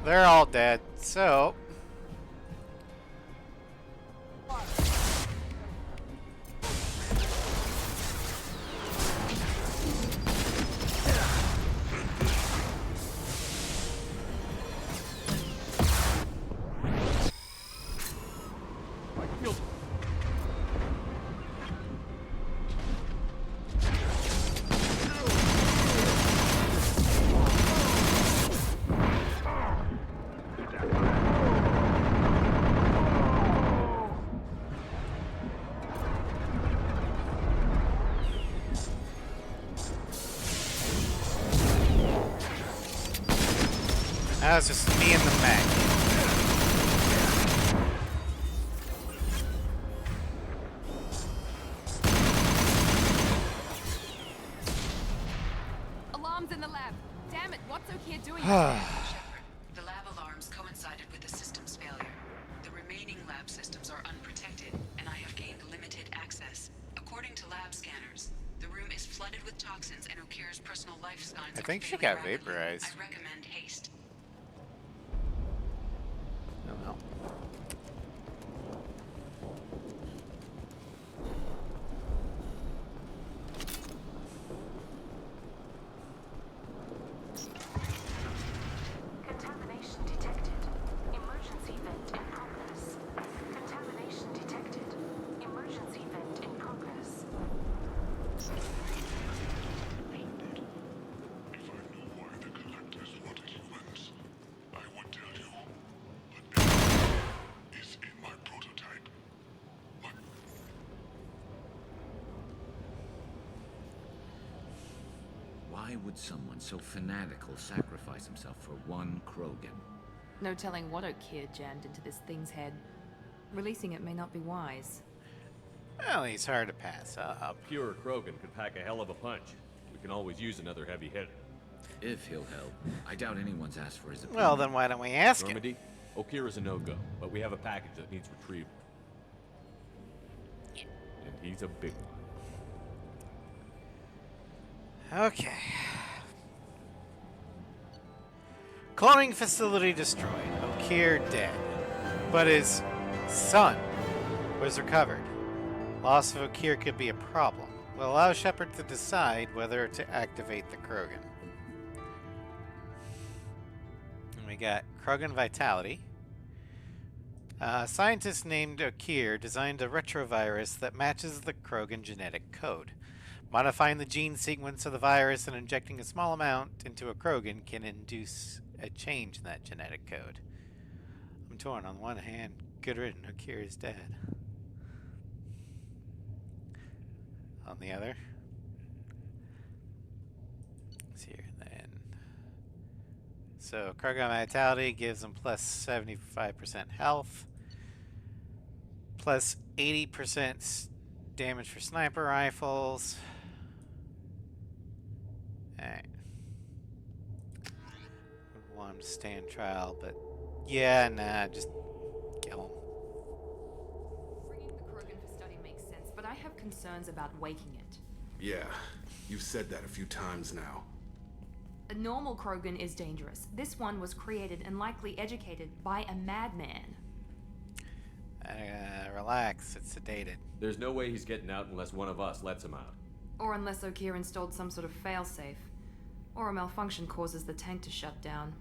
they're all dead, so... That was just me and the mech. Alarms in the lab. Damn it, what's Okier doing? Shepard, the lab alarms coincided with the system's failure. The remaining lab systems are unprotected, and I have gained limited access. According to lab scanners, the room is flooded with toxins, and Okir's personal life signs I are think she failing got rapidly. vaporized. I recommend haste. Oh well. Contamination detected. Emergency vent in progress. Contamination detected. Emergency vent in progress. If I knew why the collectors wanted humans, I would tell you. But everything is in my prototype. Why would someone so fanatical sacrifice himself for one Krogan? No telling what Okier jammed into this thing's head. Releasing it may not be wise. Well, he's hard to pass up. Pure Krogan could pack a hell of a punch. We can always use another heavy hitter. If he'll help. I doubt anyone's asked for his opinion. Well, then why don't we ask him? Normandy, Okier is a no-go, but we have a package that needs retrieval. And he's a big one. Okay. Cloning facility destroyed. Okier dead. But his son was recovered. Loss of Okier could be a problem. We'll allow Shepard to decide whether to activate the Krogan. And we got Krogan Vitality. Scientists named Okier designed a retrovirus that matches the Krogan genetic code. Modifying the gene sequence of the virus and injecting a small amount into a Krogan can induce a change in that genetic code. I'm torn. On one hand, good riddance, Okier is dead. On the other, let's see here then. So Krogan Vitality gives them plus 75% health, plus 80% damage for sniper rifles. Alright. Would want him to stand trial, but yeah, nah, just kill him. Bringing the Krogan for study makes sense, but I have concerns about waking it. Yeah, you've said that a few times now. A normal Krogan is dangerous. This one was created and likely educated by a madman. Relax, it's sedated. There's no way he's getting out unless one of us lets him out. Or unless Okeer installed some sort of failsafe. Or a malfunction causes the tank to shut down.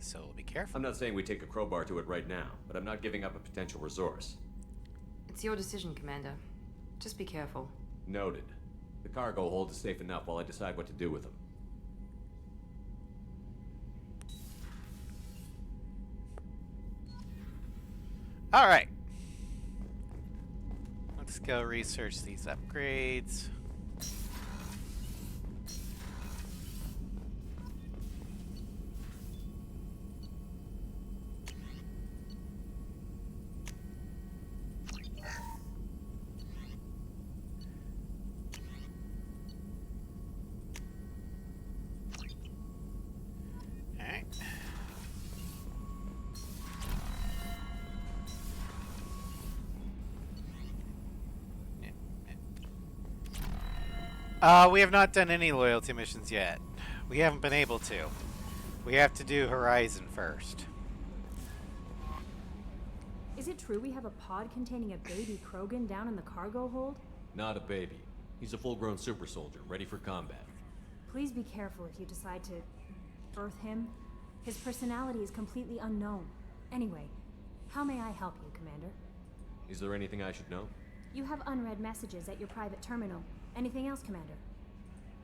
So be careful. I'm not saying we take a crowbar to it right now, but I'm not giving up a potential resource. It's your decision, Commander. Just be careful. Noted. The cargo hold is safe enough while I decide what to do with them. Alright. Let's go research these upgrades. We have not done any loyalty missions yet. We haven't been able to. We have to do Horizon first. Is it true we have a pod containing a baby Krogan down in the cargo hold? Not a baby. He's a full-grown super soldier, ready for combat. Please be careful if you decide to birth him. His personality is completely unknown. Anyway, how may I help you, Commander? Is there anything I should know? You have unread messages at your private terminal. Anything else, Commander?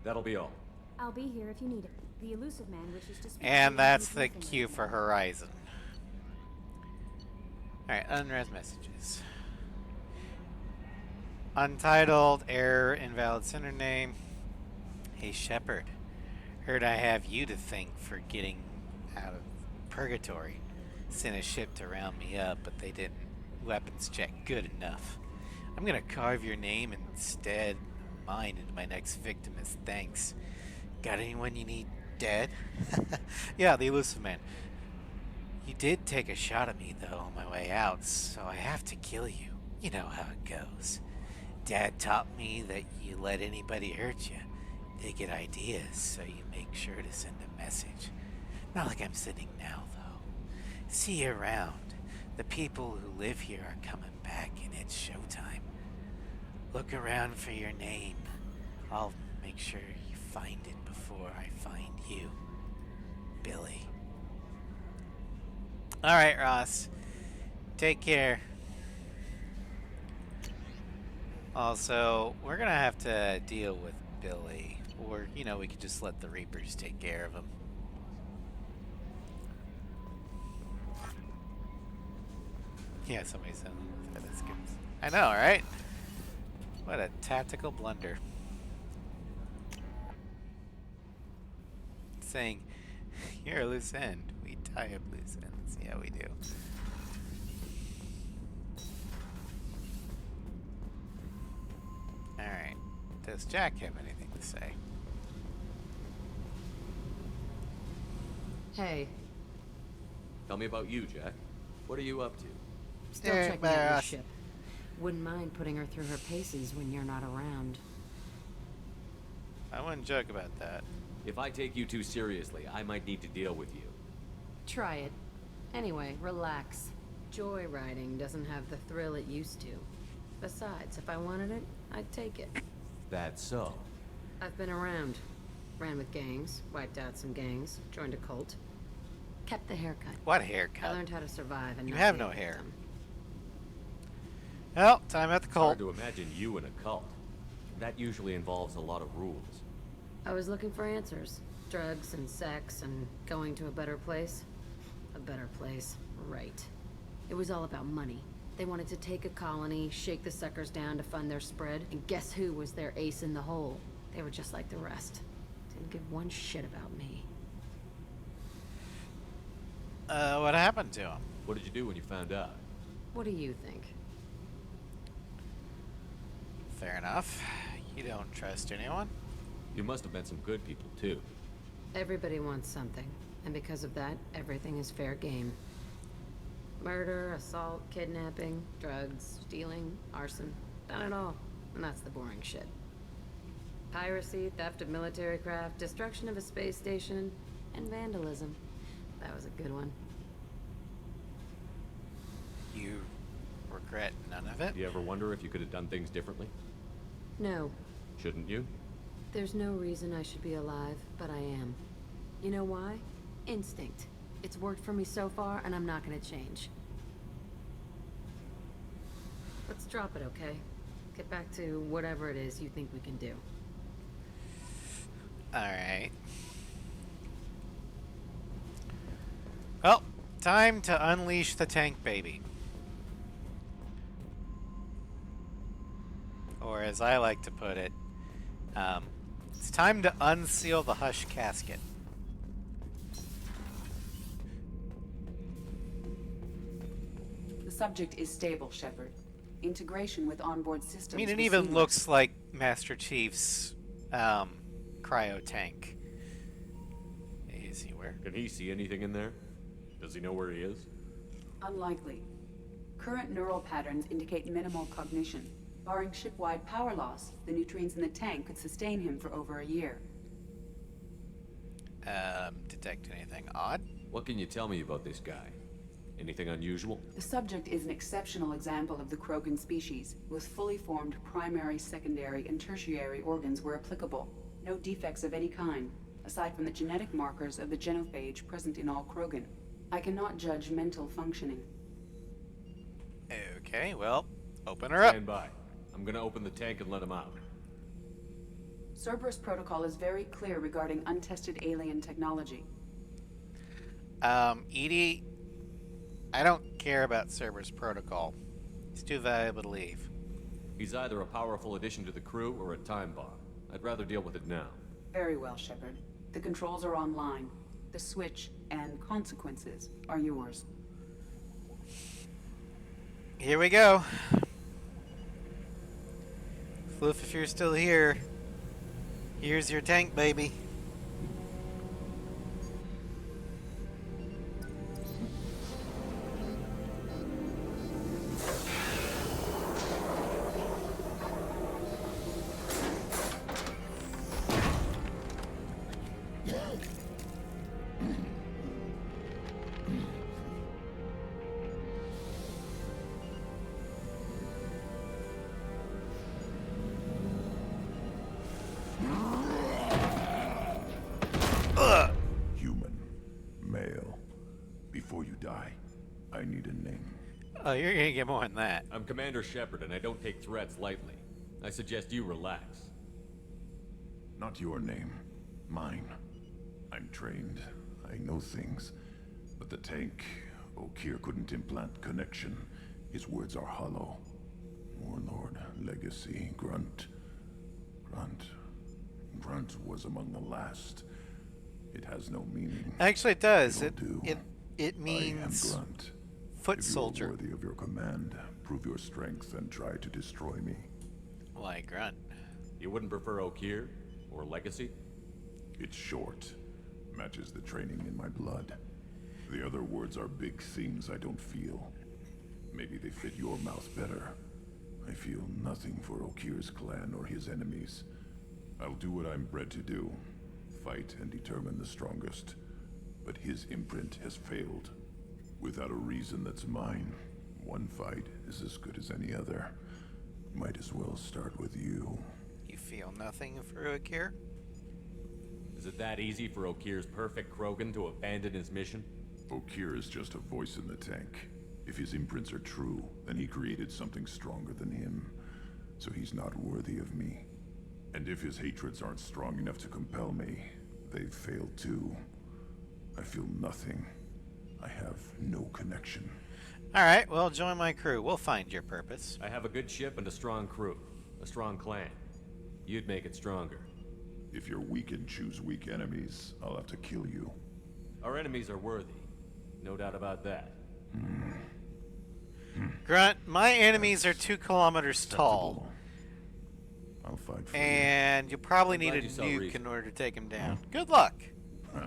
That'll be all. I'll be here if you need it. The elusive man wishes to speak. And that's the cue for Horizon. Alright, unread messages. Untitled, error, invalid sender name. Hey Shepard, heard I have you to thank for getting out of purgatory. Sent a ship to round me up, but they didn't weapons check good enough. I'm gonna carve your name instead mine into my next victim as thanks. Got anyone you need dead? Yeah, the elusive man. You did take a shot at me though on my way out, so I have to kill you. You know how it goes. Dad taught me that you let anybody hurt you. They get ideas, so you make sure to send a message. Not like I'm sending now though. See you around. The people who live here are coming back and it's showtime. Look around for your name. I'll make sure you find it before I find you. Billy. Alright, Ross. Take care. Also, we're gonna have to deal with Billy. Or, you know, we could just let the Reapers take care of him. Yeah, somebody said that's good. I know, right? What a tactical blunder. Saying, you're a loose end. We tie up loose ends. Yeah, we do. Alright. Does Jack have anything to say? Hey. Tell me about you, Jack. What are you up to? Still checking out your ship. Wouldn't mind putting her through her paces when you're not around. I wouldn't joke about that. If I take you too seriously, I might need to deal with you. Try it. Anyway, relax. Joyriding doesn't have the thrill it used to. Besides, if I wanted it, I'd take it. That's so. I've been around. Ran with gangs, wiped out some gangs, joined a cult. Kept the haircut. What haircut? I learned how to survive and you not have be a no hair. victim. Well, time at the cult. Hard to imagine you in a cult. That usually involves a lot of rules. I was looking for answers. Drugs and sex and going to a better place. A better place, right. It was all about money. They wanted to take a colony, shake the suckers down to fund their spread, and guess who was their ace in the hole? They were just like the rest. Didn't give one shit about me. What happened to him? What did you do when you found out? What do you think? Fair enough. You don't trust anyone? You must have met some good people, too. Everybody wants something, and because of that, everything is fair game. Murder, assault, kidnapping, drugs, stealing, arson. Done it all. And that's the boring shit. Piracy, theft of military craft, destruction of a space station, and vandalism. That was a good one. You regret none of it? Do you ever wonder if you could have done things differently? No. Shouldn't you? There's no reason I should be alive, but I am. You know why? Instinct. It's worked for me so far, and I'm not gonna change. Let's drop it, okay? Get back to whatever it is you think we can do. Alright. Well, time to unleash the tank baby. Or as I like to put it, it's time to unseal the hush casket. The subject is stable, Shepard. Integration with onboard systems. I mean, it was even seamless. looks like Master Chief's cryo tank. Is he where? Can he see anything in there? Does he know where he is? Unlikely. Current neural patterns indicate minimal cognition. Barring ship-wide power loss, the nutrients in the tank could sustain him for over a year. Detect anything odd? What can you tell me about this guy? Anything unusual? The subject is an exceptional example of the Krogan species, with fully formed primary, secondary, and tertiary organs where applicable. No defects of any kind, aside from the genetic markers of the genophage present in all Krogan. I cannot judge mental functioning. Okay, well, open her up. Stand by. I'm gonna open the tank and let him out. Cerberus protocol is very clear regarding untested alien technology. Edie, I don't care about Cerberus protocol. It's too valuable to leave. He's either a powerful addition to the crew or a time bomb. I'd rather deal with it now. Very well, Shepard. The controls are online. The switch and consequences are yours. Here we go. Floof, if you're still here, here's your tank, baby. Human. Male. Before you die, I need a name. Oh, you're gonna get more than that. I'm Commander Shepard, and I don't take threats lightly. I suggest you relax. Not your name. Mine. I'm trained. I know things. But the tank, Okeer couldn't implant connection. His words are hollow. Warlord, Legacy, Grunt. Grunt was among the last. It has no meaning. Actually, it does. It I means am Grunt. foot If you are soldier. worthy of your command, prove your strength and try to destroy me. Why, Grunt? You wouldn't prefer Okeer or Legacy? It's short. Matches the training in my blood. The other words are big things I don't feel. Maybe they fit your mouth better. I feel nothing for Okeer's clan or his enemies. I'll do what I'm bred to do. Fight and determine the strongest. But his imprint has failed. Without a reason that's mine, one fight is as good as any other. Might as well start with you. You feel nothing for Okeer? Is it that easy for Okeer's perfect Krogan to abandon his mission? Okeer is just a voice in the tank. If his imprints are true, then he created something stronger than him. So he's not worthy of me. And if his hatreds aren't strong enough to compel me, they've failed too. I feel nothing. I have no connection. Alright, well, join my crew. We'll find your purpose. I have a good ship and a strong crew. A strong clan. You'd make it stronger. If you're weak and choose weak enemies, I'll have to kill you. Our enemies are worthy. No doubt about that. Grunt, my enemies are 2 kilometers tall. I'll fight for And you'll probably need a glad you saw nuke reason. in order to take him down. Good luck. you.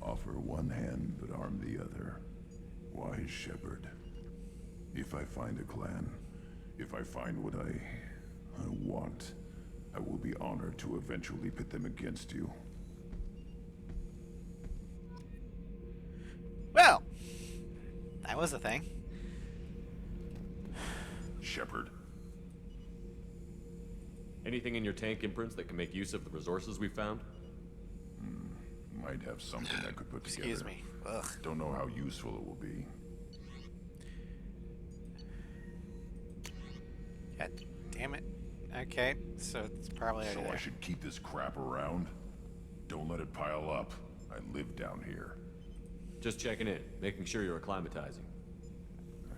Offer one hand, but arm the other. Wise Shepard. If I find a clan, if I find what I will be honored to eventually pit them against you. Well, that was a thing. Shepard. Anything in your tank imprints that can make use of the resources we found? Might have something I could put together. Excuse me. Ugh. Don't know how useful it will be. God damn it. Okay, so it's probably So over I there. should keep this crap around? Don't let it pile up. I live down here. Just checking in, making sure you're acclimatizing.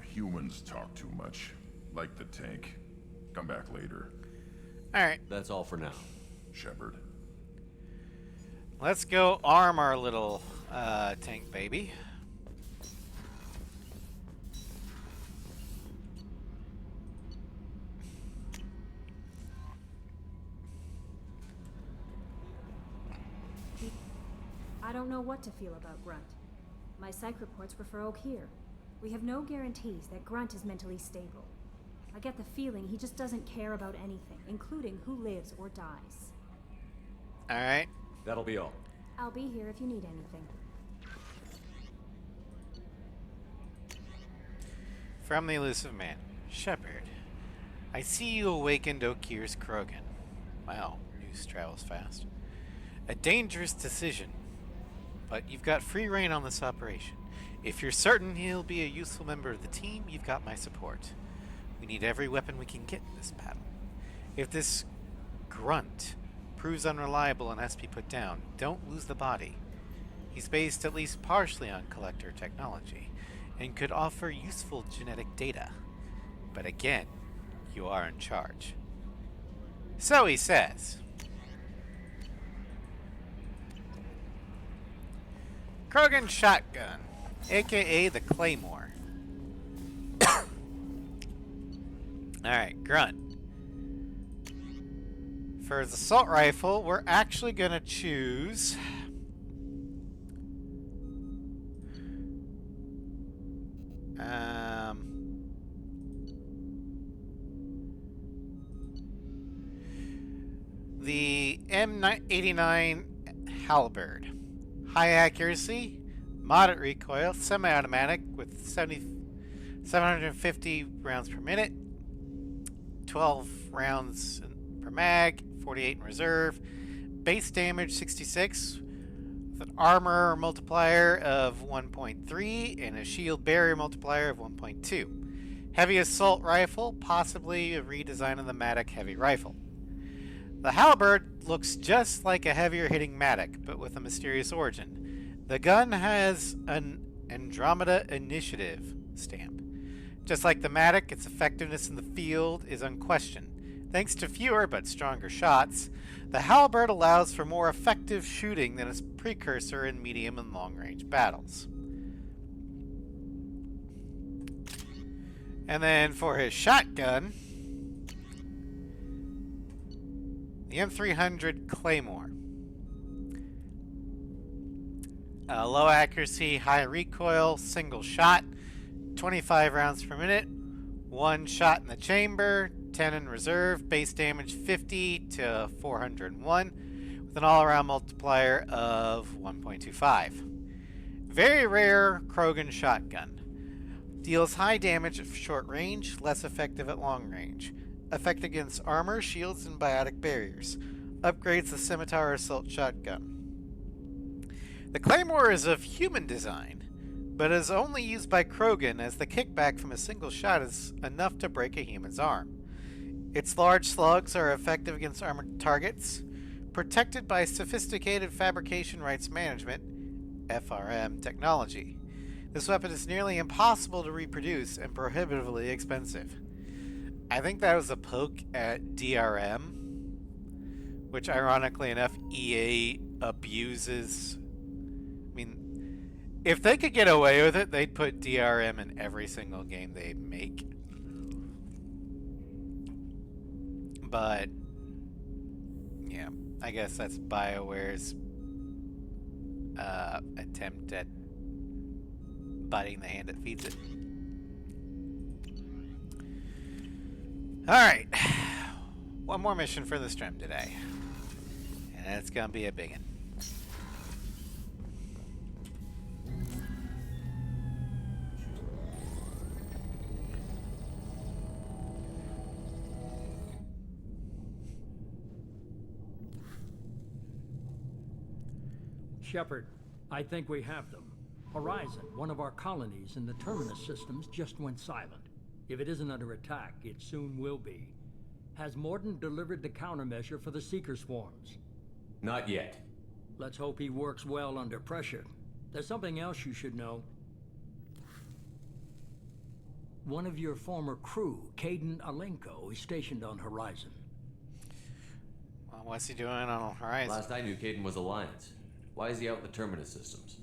Humans talk too much. Like the tank. Come back later. Alright, That's all for now. Shepard. let's go arm our little tank baby. I don't know what to feel about Grunt. My psych reports refer Oak here. We have no guarantees that Grunt is mentally stable. I get the feeling he just doesn't care about anything, including who lives or dies. Alright. That'll be all. I'll be here if you need anything. From the elusive man. Shepard. I see you awakened Okir's Krogan. Wow, news travels fast. A dangerous decision. But you've got free reign on this operation. If you're certain he'll be a useful member of the team, you've got my support. We need every weapon we can get in this battle. If this Grunt proves unreliable and has to be put down, don't lose the body. He's based at least partially on collector technology, and could offer useful genetic data. But again, you are in charge. So he says. Krogan Shotgun, aka the Claymore. Alright, Grunt. For his assault rifle, we're actually gonna choose the M89 Halberd. High accuracy, moderate recoil, semi-automatic with 750 rounds per minute, 12 rounds per mag, 48 in reserve, base damage 66, with an armor multiplier of 1.3 and a shield barrier multiplier of 1.2. Heavy assault rifle, possibly a redesign of the Matic heavy rifle. The Halberd looks just like a heavier hitting Matic, but with a mysterious origin. The gun has an Andromeda Initiative stamp. Just like the Matic, its effectiveness in the field is unquestioned. Thanks to fewer but stronger shots, the Halberd allows for more effective shooting than its precursor in medium and long range battles. And then for his shotgun, the M300 Claymore. Low accuracy, high recoil, single shot, 25 rounds per minute, 1 shot in the chamber, 10 in reserve, base damage 50 to 401, with an all-around multiplier of 1.25. Very rare Krogan shotgun. Deals high damage at short range, less effective at long range. Effect against armor, shields, and biotic barriers. Upgrades the Scimitar Assault Shotgun. The Claymore is of human design, but is only used by Krogan as the kickback from a single shot is enough to break a human's arm. Its large slugs are effective against armored targets, protected by sophisticated fabrication rights management, FRM technology. This weapon is nearly impossible to reproduce and prohibitively expensive. I think that was a poke at DRM, which ironically enough EA abuses. I mean, if they could get away with it, they'd put DRM in every single game they make. But, yeah, I guess that's BioWare's attempt at biting the hand that feeds it. Alright. one more mission for the stream today. And it's gonna be a big one. Shepard, I think we have them. Horizon, one of our colonies in the Terminus systems, just went silent. If it isn't under attack, it soon will be. Has Mordin delivered the countermeasure for the Seeker swarms? Not yet. Let's hope he works well under pressure. There's something else you should know. One of your former crew, Caden Alenko, is stationed on Horizon. Well, what's he doing on Horizon? Last I knew, Caden was Alliance. Why is he out in the Terminus systems?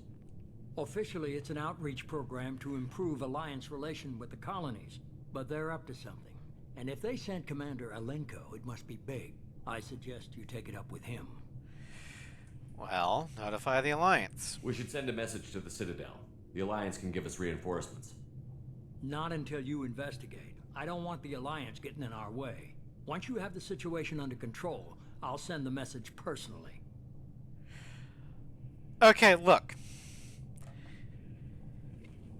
Officially, it's an outreach program to improve Alliance relation with the colonies, but they're up to something. And if they sent Commander Alenko, it must be big. I suggest you take it up with him. Well, notify the Alliance. We should send a message to the Citadel. The Alliance can give us reinforcements. Not until you investigate. I don't want the Alliance getting in our way. Once you have the situation under control, I'll send the message personally. Okay, look.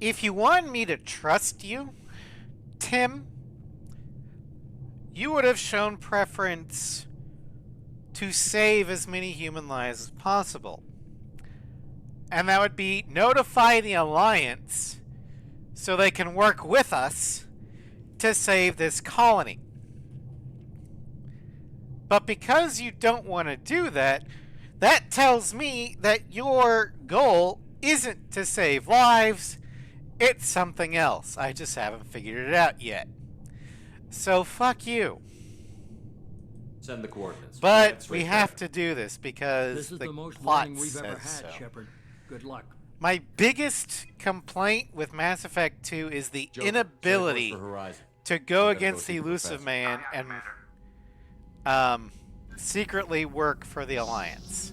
If you want me to trust you, Tim, you would have shown preference to save as many human lives as possible. And that would be notify the Alliance so they can work with us to save this colony. But because you don't want to do that, that tells me that your goal isn't to save lives, it's something else. I just haven't figured it out yet. So fuck you. Send the coordinates. But we have to do this because this is the most plot learning we've ever says had, so. Shepard. Good luck. My biggest complaint with Mass Effect 2 is the Joker, inability for Horizon. to go We gotta against go the see the Elusive professor. Man and secretly work for the Alliance.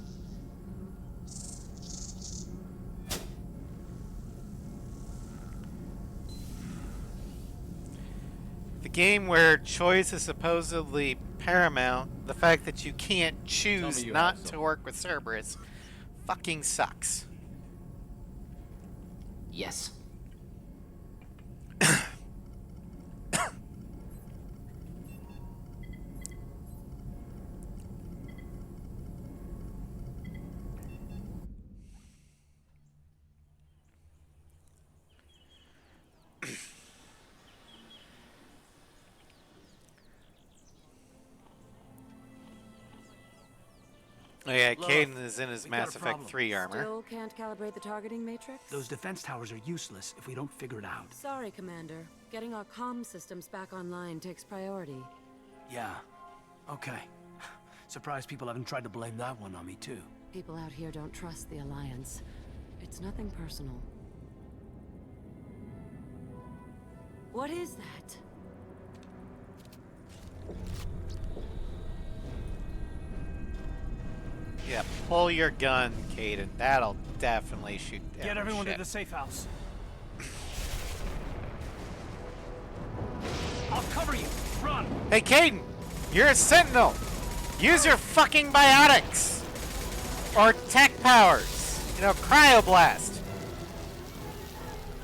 The game where choice is supposedly paramount, the fact that you can't choose you not have to some. work with Cerberus fucking sucks. Yes. Oh yeah, Look, Caden is in his we got Mass a Effect problem. 3 armor. Still can't calibrate the targeting matrix? Those defense towers are useless if we don't figure it out. Sorry, Commander. Getting our comm systems back online takes priority. Yeah. Okay. Surprised people haven't tried to blame that one on me, too. People out here don't trust the Alliance. It's nothing personal. What is that? Yeah, pull your gun, Caden. That'll definitely shoot down Get everyone ship. to the safe house. I'll cover you. Run. Hey, Caden! You're a sentinel! Use your fucking biotics! Or tech powers. You know, cryoblast.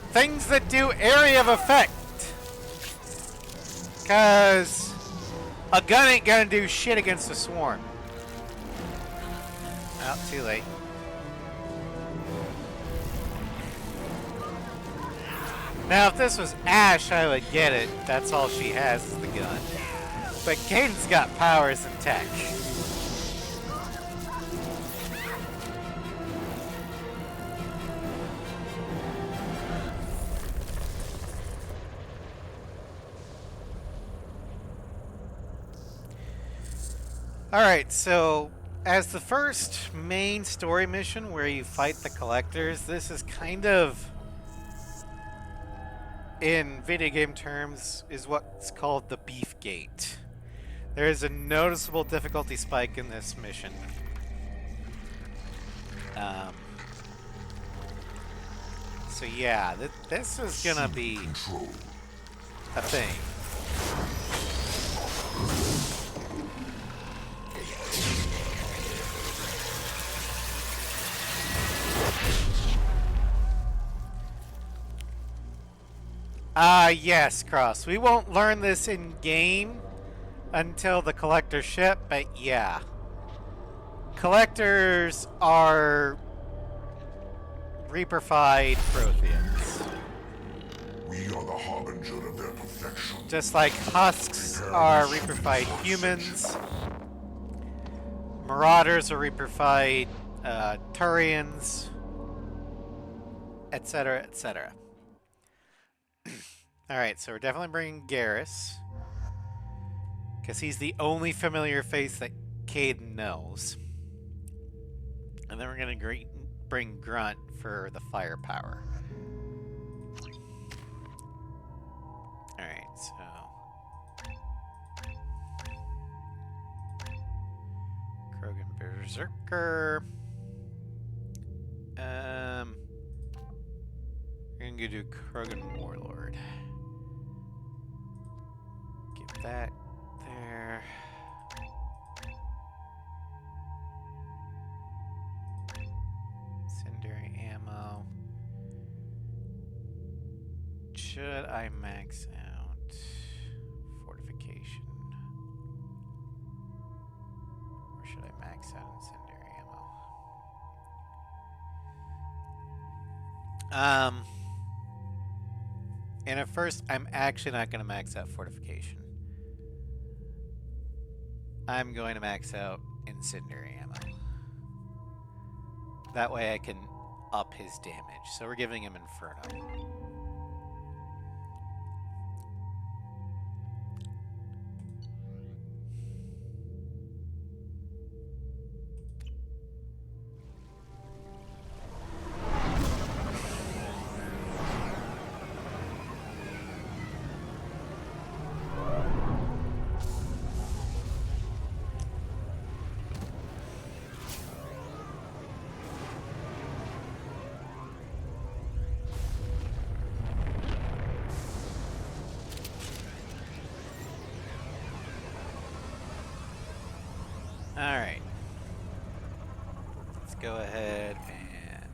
Things that do area of effect. Cause a gun ain't gonna do shit against a swarm. Oh, too late. Now, if this was Ash, I would get it. That's all she has is the gun. But Caden's got powers and tech. Alright, so as the first main story mission where you fight the collectors, this is kind of, in video game terms, is what's called the Beef Gate. There is a noticeable difficulty spike in this mission. So yeah, this is gonna be a thing. Yes, Cross. We won't learn this in game until the collector ship, but yeah. Collectors are Reaper-fied Protheans. We are the harbinger of their perfection. Just like husks are Reaper-fied humans, Marauders are Reaper-fied Turians, etc., etc. Alright, so we're definitely bringing Garrus, because he's the only familiar face that Caden knows. And then we're going to bring Grunt for the firepower. Alright, so... Krogan Berserker. We're going to do Krogan Warlord. Get that there. Incendiary ammo. Should I max out fortification? Or should I max out incendiary ammo? And at first, I'm actually not going to max out fortification. I'm going to max out incendiary ammo. That way I can up his damage. So we're giving him Inferno. Alright. Let's go ahead and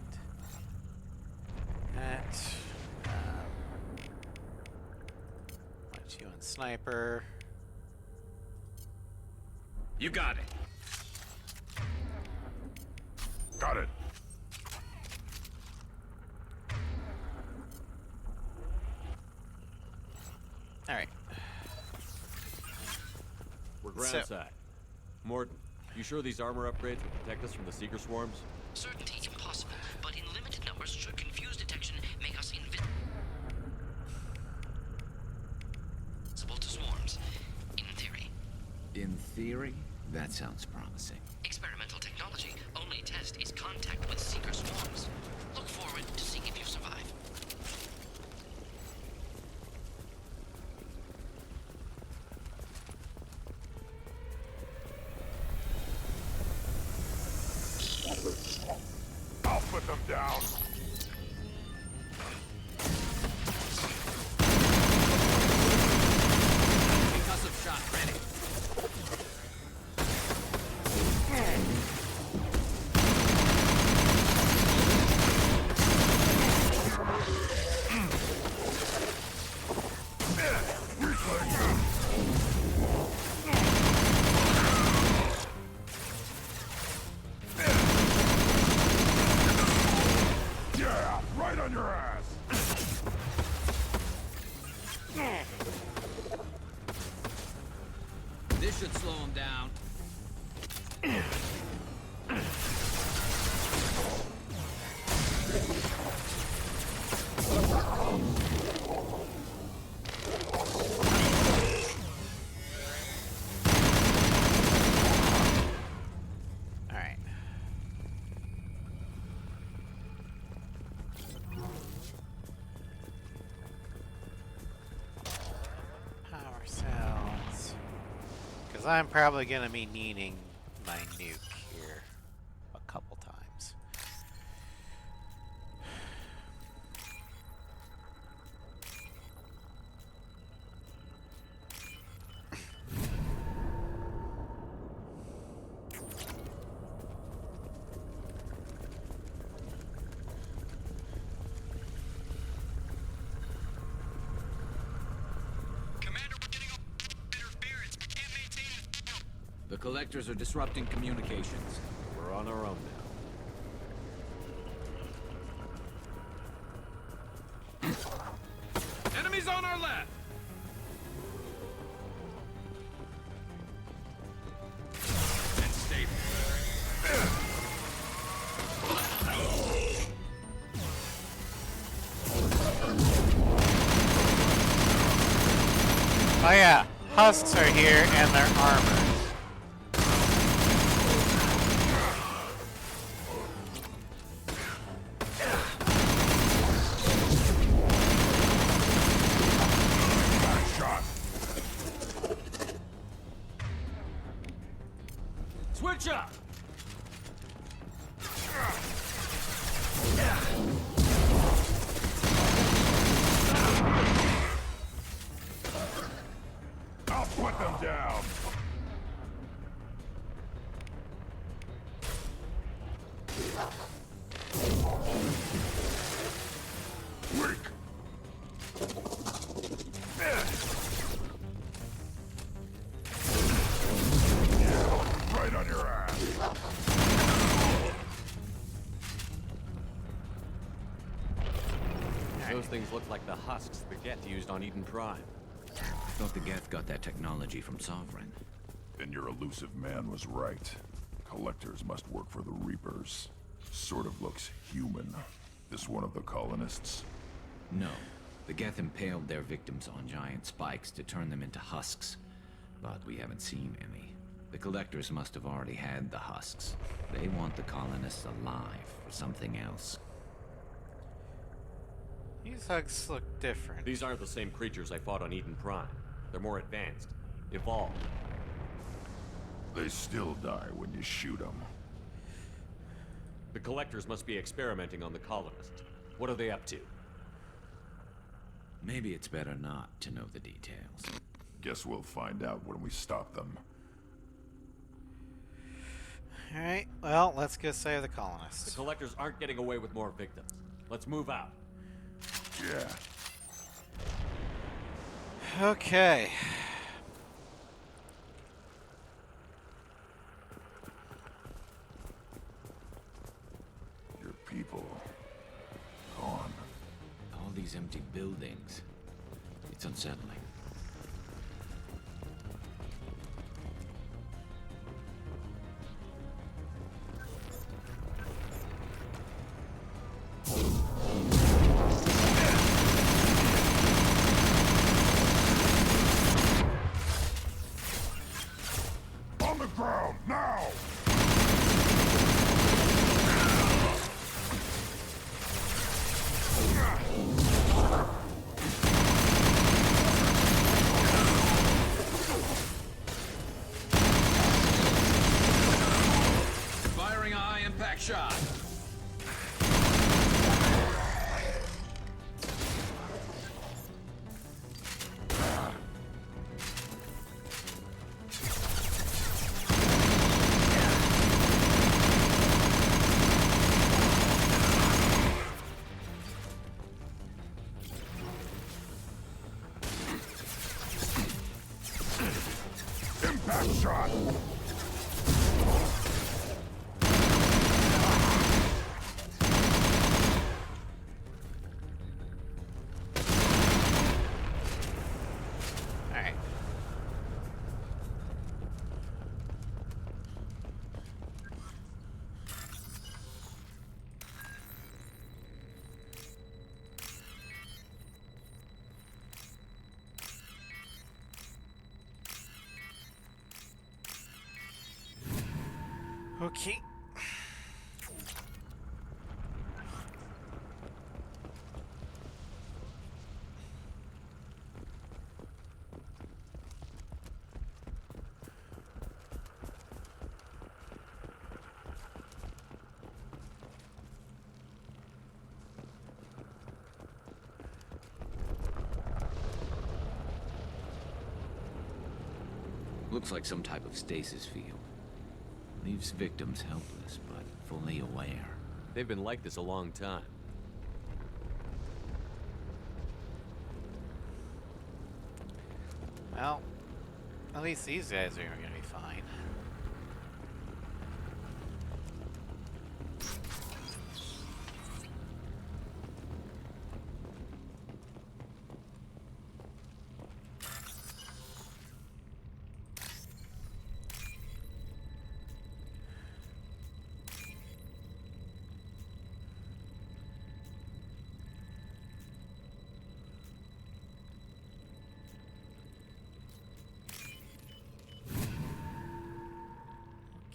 that. Put you on sniper. You got it. Got it. Alright. We're groundside. Morton, you sure these armor upgrades will protect us from the Seeker swarms? Certainty impossible, but in limited numbers should confuse detection make us invisible to swarms. In theory. In theory, that sounds promising. Experimental technology. Only test is contact with Seeker swarms. Look forward to seeing if you survive. I'll put them down. Concussive shot ready. Yeah, right on your ass. This should slow him down. Alright. Power cells. Because I'm probably going to be needing my nuke here a couple times. The collectors are disrupting communications. We're on our own now. Enemies on our left! And stable. Oh yeah, husks are here and they're armored. Switch up! I'll put them down. Weak. Right on your ass. Those things look like the husks the Geth used on Eden Prime. I thought the Geth got that technology from Sovereign. Then your elusive man was right. Collectors must work for the Reapers. Sort of looks human. This one of the colonists? No. The Geth impaled their victims on giant spikes to turn them into husks. But we haven't seen any. The collectors must have already had the husks. They want the colonists alive for something else. These husks look different. These aren't the same creatures I fought on Eden Prime. They're more advanced. Evolved. They still die when you shoot them. The collectors must be experimenting on the colonists. What are they up to? Maybe it's better not to know the details. Guess we'll find out when we stop them. Alright, well, let's go save the colonists. The collectors aren't getting away with more victims. Let's move out. Yeah. Okay. Your people gone. All these empty buildings. It's unsettling. On the ground, now! Firing a high-impact shot. Impact shot! Alright. Okay. Looks like some type of stasis field. Leaves victims helpless, but fully aware. They've been like this a long time. Well, At least these guys are gonna be fine.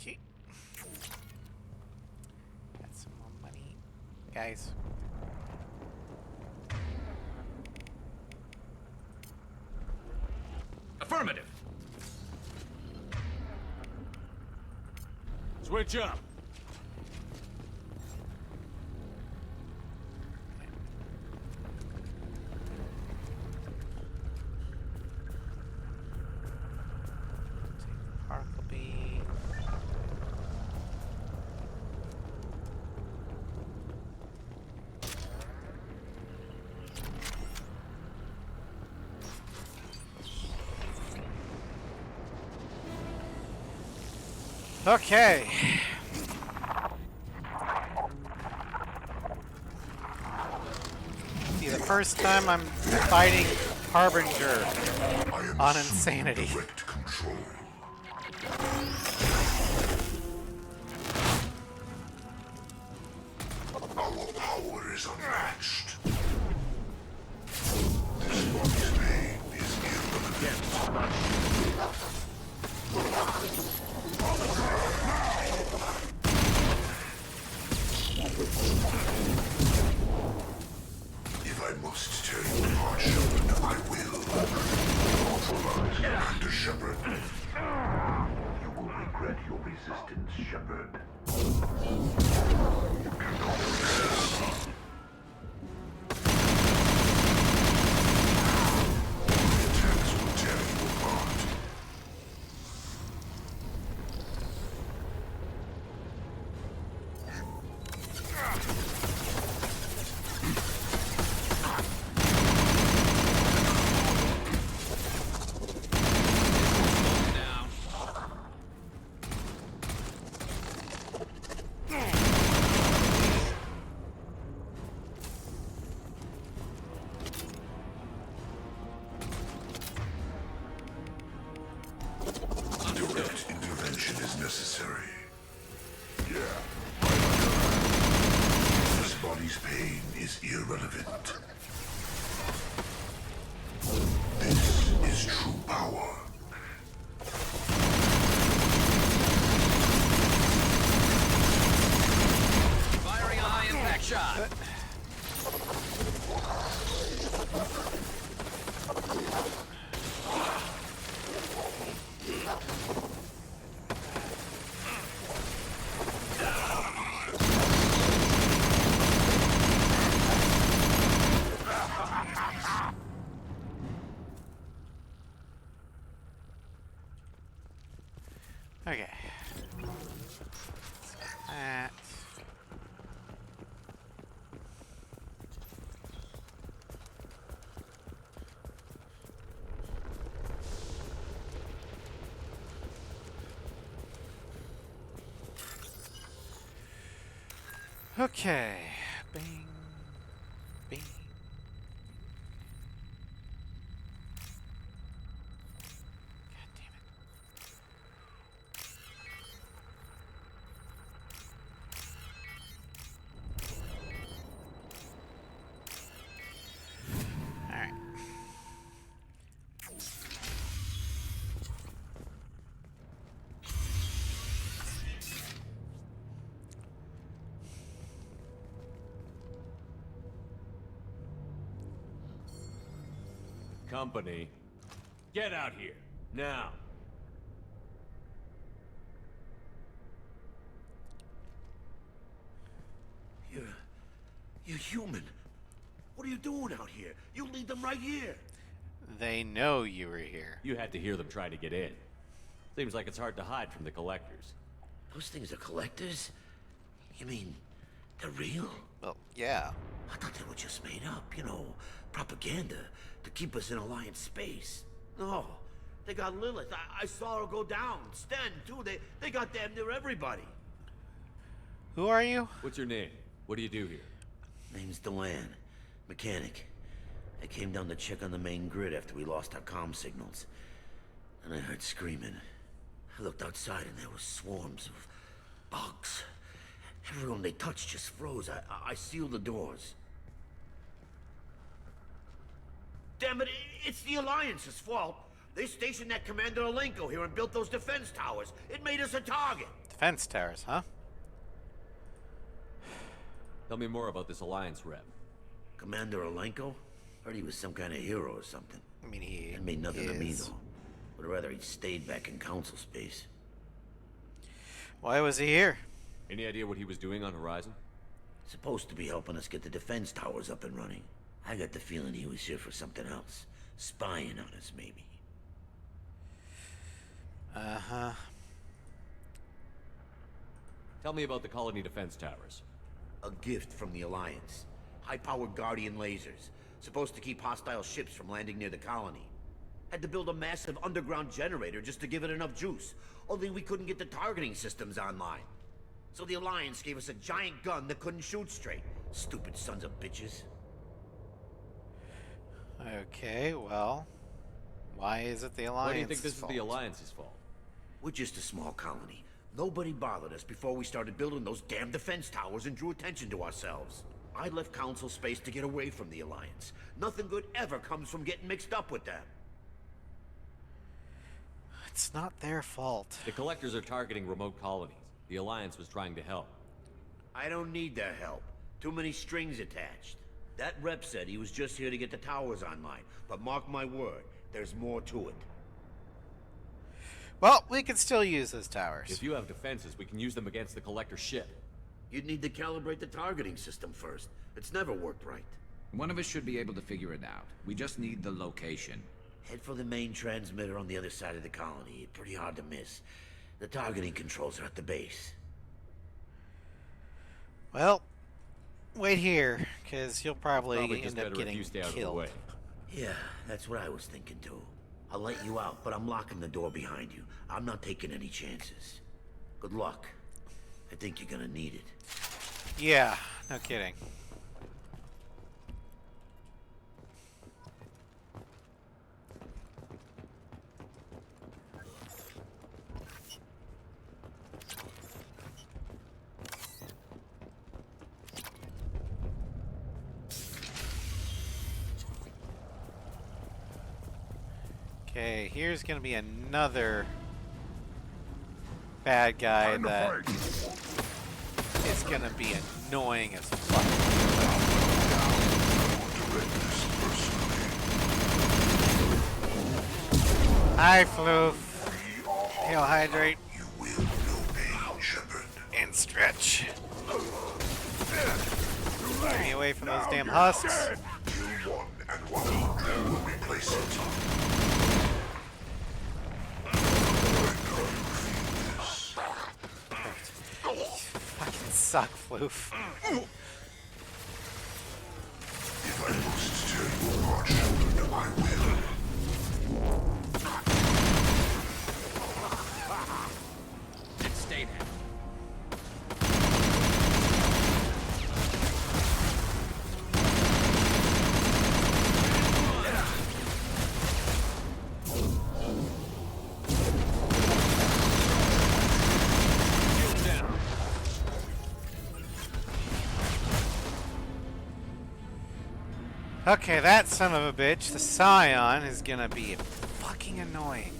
Okay. Got some more money. Guys. Affirmative. Switch up. Particle beam. Okay. See, the first time I'm fighting Harbinger on insanity. Direct control. Our power is unmatched. This body's pain is irrelevant. If I must tear you apart, Shepard, I will. Authorize Commander Shepard. You will regret your resistance, Shepard. You cannot resist. My attacks will tear you apart. Direct intervention is necessary. Yeah. This body's pain is irrelevant. This is true power. Firing a high impact shot. Okay. That. Okay. Bing. Bing. God damn it. All right. Company, get out here, now. You're human. What are you doing out here? You lead them right here. They know you were here. You had to hear them try to get in. Seems like it's hard to hide from the collectors. Those things are collectors? You mean, they're real? Well, yeah. I thought they were just made up, you know, propaganda to keep us in Alliance space. No, They got Lilith. I saw her go down. Sten, too. They got damn near everybody. Who are you? What's your name? What do you do here? Name's Delan. Mechanic. I came down to check on the main grid after we lost our comm signals. And I heard screaming. I looked outside and there were swarms of bugs. Everyone they touched just froze. I sealed the doors. Damn it, it's the Alliance's fault. They stationed that Commander Alenko here and built those defense towers. It made us a target. Defense towers, huh? Tell me more about this Alliance rep. Commander Alenko? Heard he was some kind of hero or something. I mean, he That mean nothing to me, is. though. Would rather he'd stayed back in Council space. Why was he here? Any idea what he was doing on Horizon? Supposed to be helping us get the defense towers up and running. I got the feeling he was here for something else. Spying on us, maybe. Uh-huh. Tell me about the colony defense towers. A gift from the Alliance. High-powered Guardian lasers. Supposed to keep hostile ships from landing near the colony. Had to build a massive underground generator just to give it enough juice. Only we couldn't get the targeting systems online. So the Alliance gave us a giant gun that couldn't shoot straight. Stupid sons of bitches. Okay, well, why is it the Alliance? Why do you think this is the Alliance's fault? We're just a small colony. Nobody bothered us before we started building those damn defense towers and drew attention to ourselves. I left Council space to get away from the Alliance. Nothing good ever comes from getting mixed up with them. It's not their fault. The Collectors are targeting remote colonies. The Alliance was trying to help. I don't need their help. Too many strings attached. That rep said he was just here to get the towers online. But mark my word, there's more to it. Well, we can still use those towers. If you have defenses, we can use them against the Collector ship. You'd need to calibrate the targeting system first. It's never worked right. One of us should be able to figure it out. We just need the location. Head for the main transmitter on the other side of the colony. Pretty hard to miss. The targeting controls are at the base. Well, wait here, because you'll probably just end up better if getting you stay out of the killed. way. Yeah, that's what I was thinking too. I'll let you out, but I'm locking the door behind you. I'm not taking any chances. Good luck. I think you're gonna need it. Yeah, no kidding. Okay, here's gonna be another bad guy that is gonna be annoying as fuck. Hi, Floof. He'll hydrate. You will know pain, Shepard. And stretch. Get me away from those damn husks. Kill one, and 100 will replace it. Fucking suck, Floof. If I must tear you apart, Shepard, I will. Stay there. Okay, that son of a bitch, the Scion, is gonna be fucking annoying.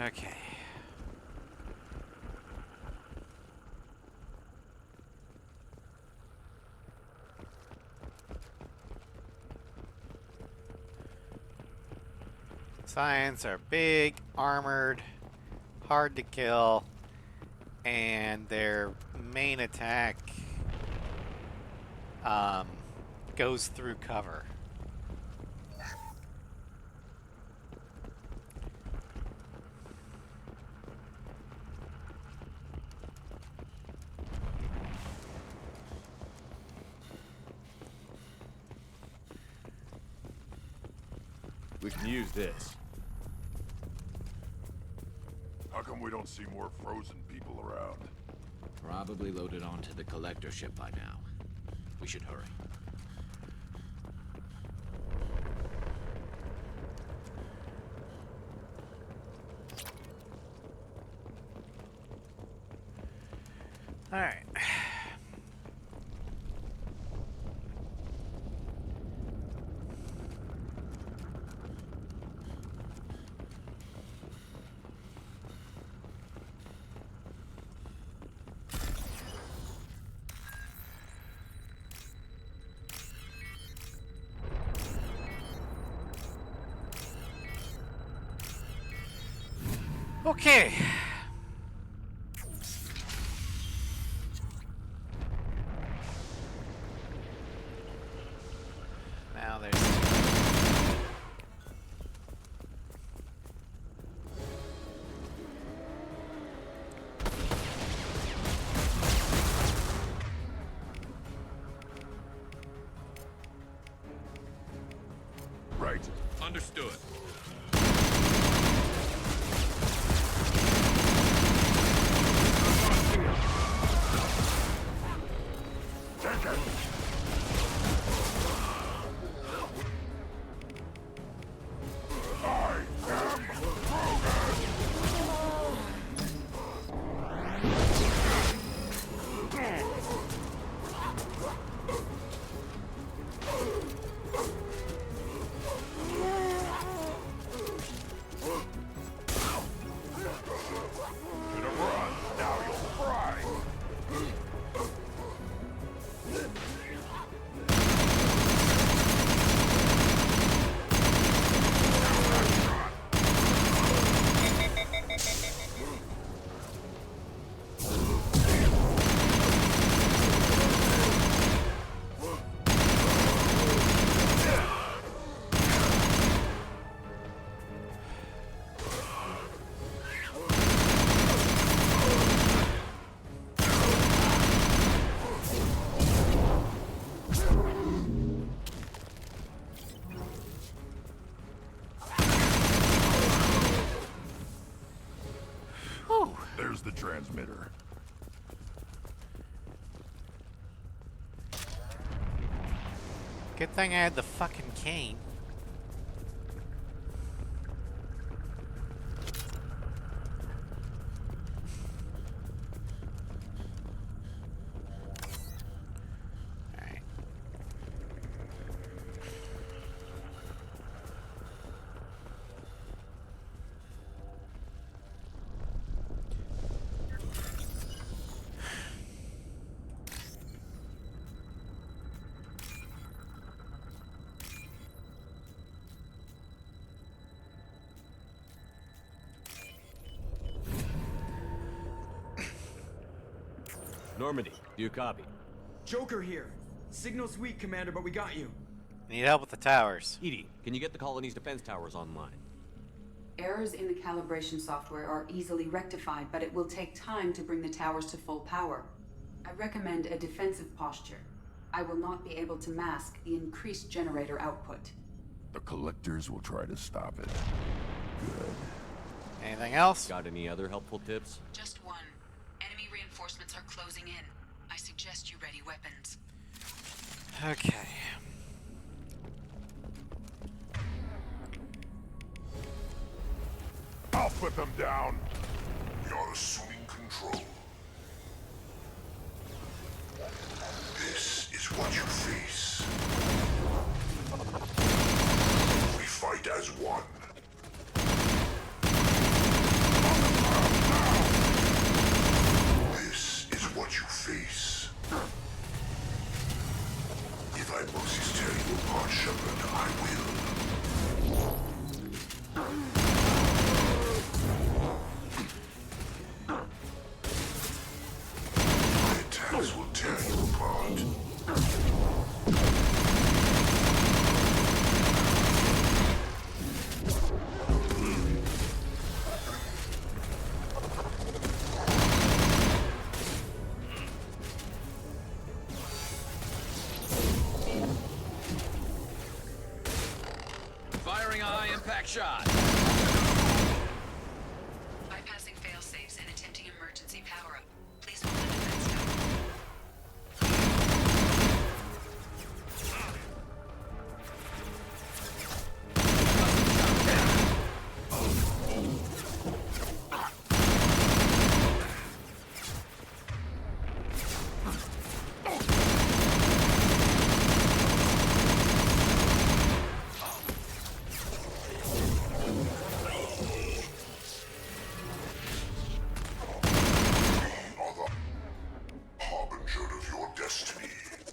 Okay. Science are big, armored, hard to kill, and their main attack goes through cover. We can use this. How come we don't see more frozen people around? Probably loaded onto the collector ship by now. We should hurry. All right. Okay. Now there's... Right. Understood. There's the transmitter. Good thing I had the fucking cane. Alright. Normandy, do you copy? Joker here. Signal's weak, Commander, but we got you. Need help with the towers. Edie, can you get the colony's defense towers online? Errors in the calibration software are easily rectified, but it will take time to bring the towers to full power. I recommend a defensive posture. I will not be able to mask the increased generator output. The collectors will try to stop it. Good. Anything else? Got any other helpful tips? Just one. Enemy reinforcements are closing in. I suggest you ready weapons. Okay. I'll put them down. We are assuming control. This is what you face. We fight as one. This is what you face. If I must tear you apart, Shepard, I will. My attacks will tear you apart. Firing a high-impact shot. Bypassing failsafes and attempting emergency power-up. Please hold the defense tower.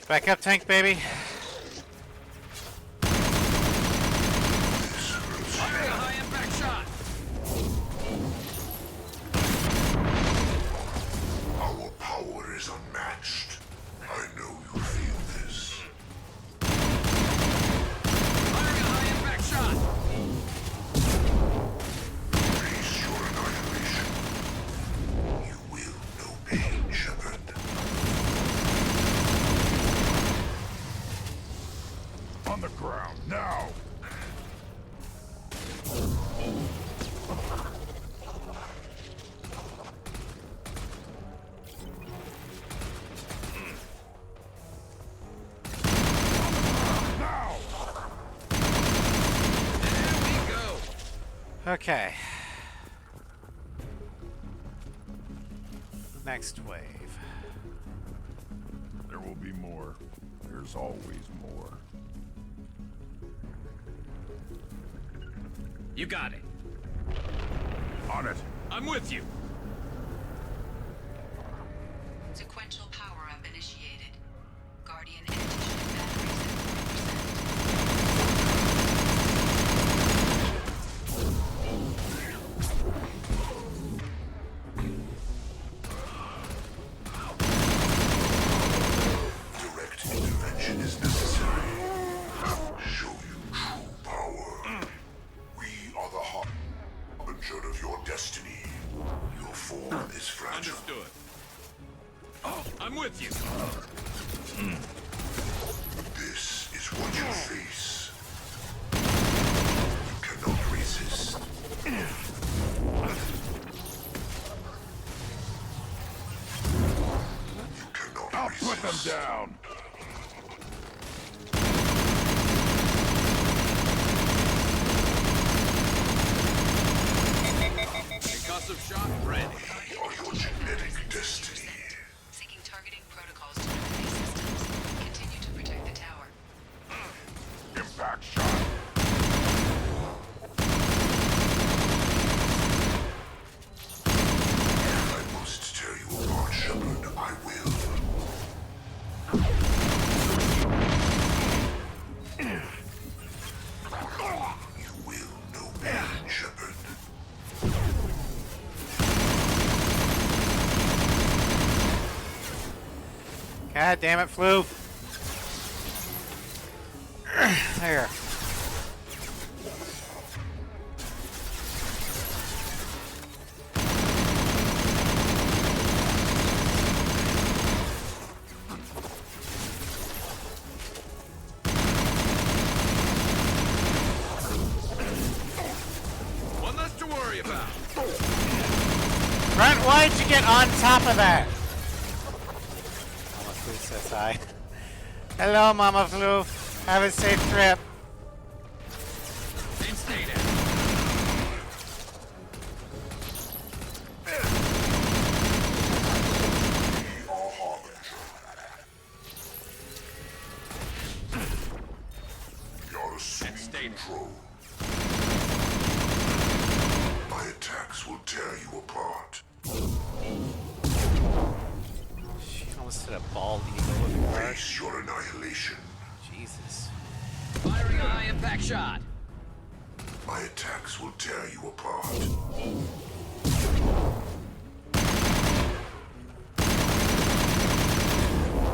Back up, tank baby. Firing a high-impact shot. Our power is unmatched. I know you feel this. Firing a high-impact shot. Face your annihilation. You will know pain, Shepard. On the ground, now! Now! There we go. Okay. Next wave. There will be more. There's always more. You got it. On it. I'm with you. Sequential power-up initiated. Guardian anti-ship batteries at 40%. Direct intervention is necessary. Show you true power. We are the harbinger of your destiny. Your form is fragile. Understood. I'm with you. This is what you face. You cannot resist. You cannot resist. Put them down. Concussive shock ready. We are your genetic destiny. Seeking targeting protocols to nuclear systems. Continue to protect the tower. Impact shot. If I must tear you apart, Shepard, I will. You will know pain, Shepard. God damn it, Flu. There. One less to worry about. Grunt, why'd you get on top of that? Mama Flu says hi. Hello, Mama Flu. Have a safe trip. And stay there. You're assuming control. My attacks will tear you apart. She almost hit a bald eagle with a card. Face your annihilation. Jesus. Firing a high-impact shot. My attacks will tear you apart.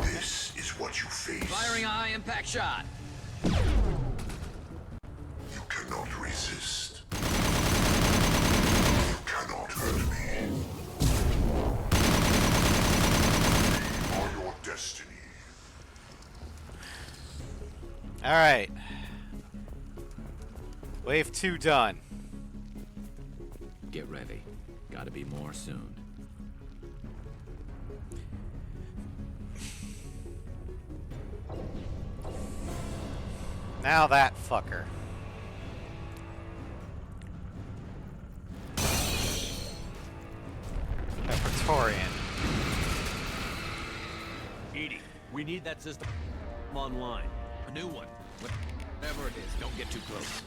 This is what you face. Firing a high-impact shot. You cannot resist. You cannot hurt me. We are your destiny. All right. Wave 2 done. Get ready. Gotta be more soon. Now that fucker. A Praetorian. Edie, we need that system online. A new one. Whatever it is, don't get too close.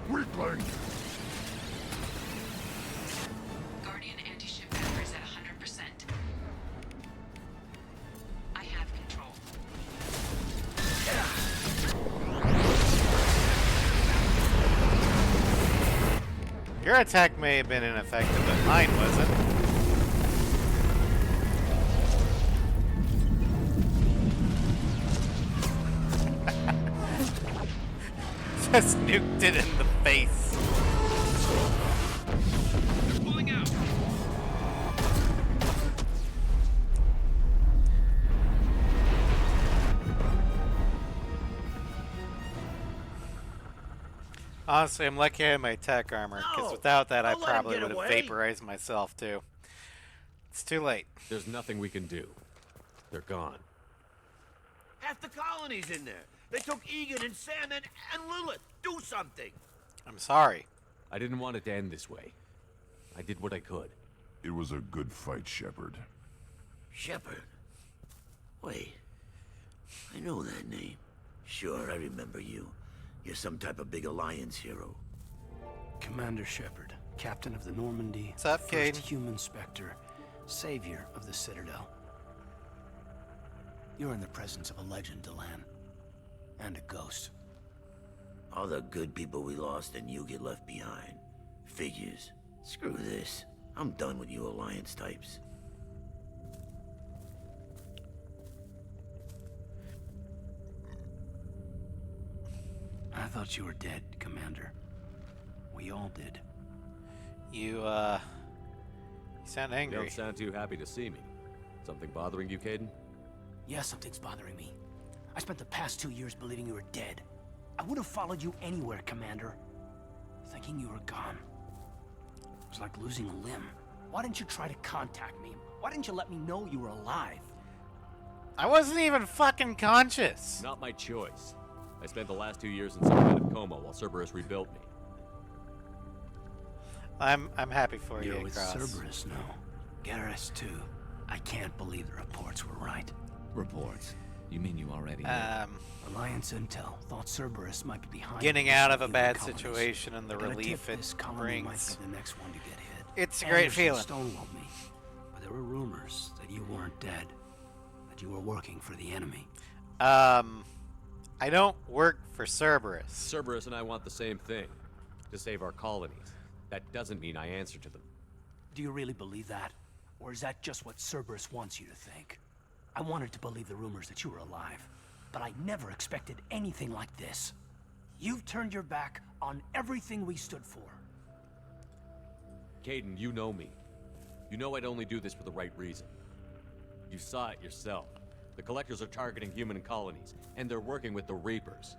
Weakling! Guardian anti-ship batteries at 100%. I have control. Your attack may have been ineffective, but mine wasn't. Just nuked it in the face. They're pulling out. Honestly, I'm lucky I had my tech armor, because without that, I Don't let him probably get would have away. vaporized myself, too. It's too late. There's nothing we can do. They're gone. Half the colony's in there. They took Egan and Sam and Lilith. Do something. I'm sorry. I didn't want it to end this way. I did what I could. It was a good fight, Shepard. Shepard? Wait. I know that name. Sure, I remember you. You're some type of big Alliance hero. Commander Shepard, captain of the Normandy. What's up, first Cade? human Spectre, savior of the Citadel. You're in the presence of a legend, Delan. And a ghost. All the good people we lost and you get left behind. Figures. Screw this. I'm done with you Alliance types. I thought you were dead, Commander. We all did. You sound You angry. don't sound too happy to see me. Something bothering you, Caden? Yeah, something's bothering me. I spent the past 2 years believing you were dead. I would have followed you anywhere, Commander. Thinking you were gone. It was like losing a limb. Why didn't you try to contact me? Why didn't you let me know you were alive? I wasn't even fucking conscious. Not my choice. I spent the last 2 years in some kind of coma while Cerberus rebuilt me. I'm happy for You're you, with Cross. Cerberus now. Garrus, too. I can't believe the reports were right. Reports? You mean you already knew? Alliance Intel thought Cerberus might be behind Getting this out of a human bad colonies. situation and the I got a relief tip it this colony brings. might be the next one to get hit. It's a great Anderson feeling. stonewalled me, but there were rumors that you weren't dead, that you were working for the enemy. I don't work for Cerberus. Cerberus and I want the same thing. To save our colonies. That doesn't mean I answer to them. Do you really believe that? Or is that just what Cerberus wants you to think? I wanted to believe the rumors that you were alive, but I never expected anything like this. You've turned your back on everything we stood for. Caden, you know me. You know I'd only do this for the right reason. You saw it yourself. The Collectors are targeting human colonies, and they're working with the Reapers.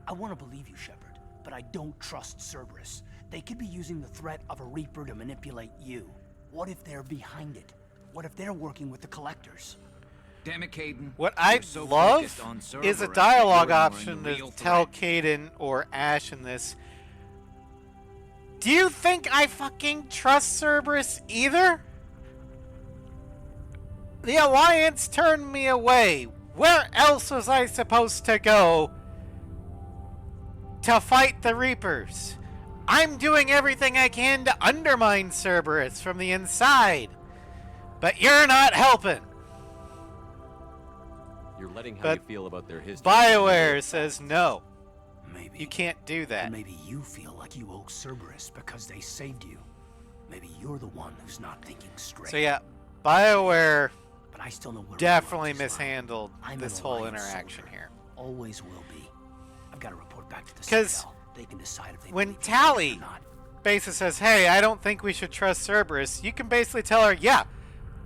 I want to believe you, Shepard, but I don't trust Cerberus. They could be using the threat of a Reaper to manipulate you. What if they're behind it? What if they're working with the Collectors? Damn it, Caden. What I'd love is a dialogue option to tell Caden or Ash in this. Do you think I fucking trust Cerberus either? The Alliance turned me away. Where else was I supposed to go to fight the Reapers? I'm doing everything I can to undermine Cerberus from the inside. But you're not helping. You're letting how But you feel about their history. BioWare says no. Maybe. You can't do that. Or maybe you feel like you owe Cerberus because they saved you. Maybe you're the one who's not thinking straight. So yeah, BioWare But I still know where definitely Warlord's line. mishandled I'm this an whole Alliance interaction soldier. here. Always will be. I've got to report back to the 'Cause Citadel. They can decide if they When believe me Tally or not. basically says, hey, I don't think we should trust Cerberus, you can basically tell her, yeah,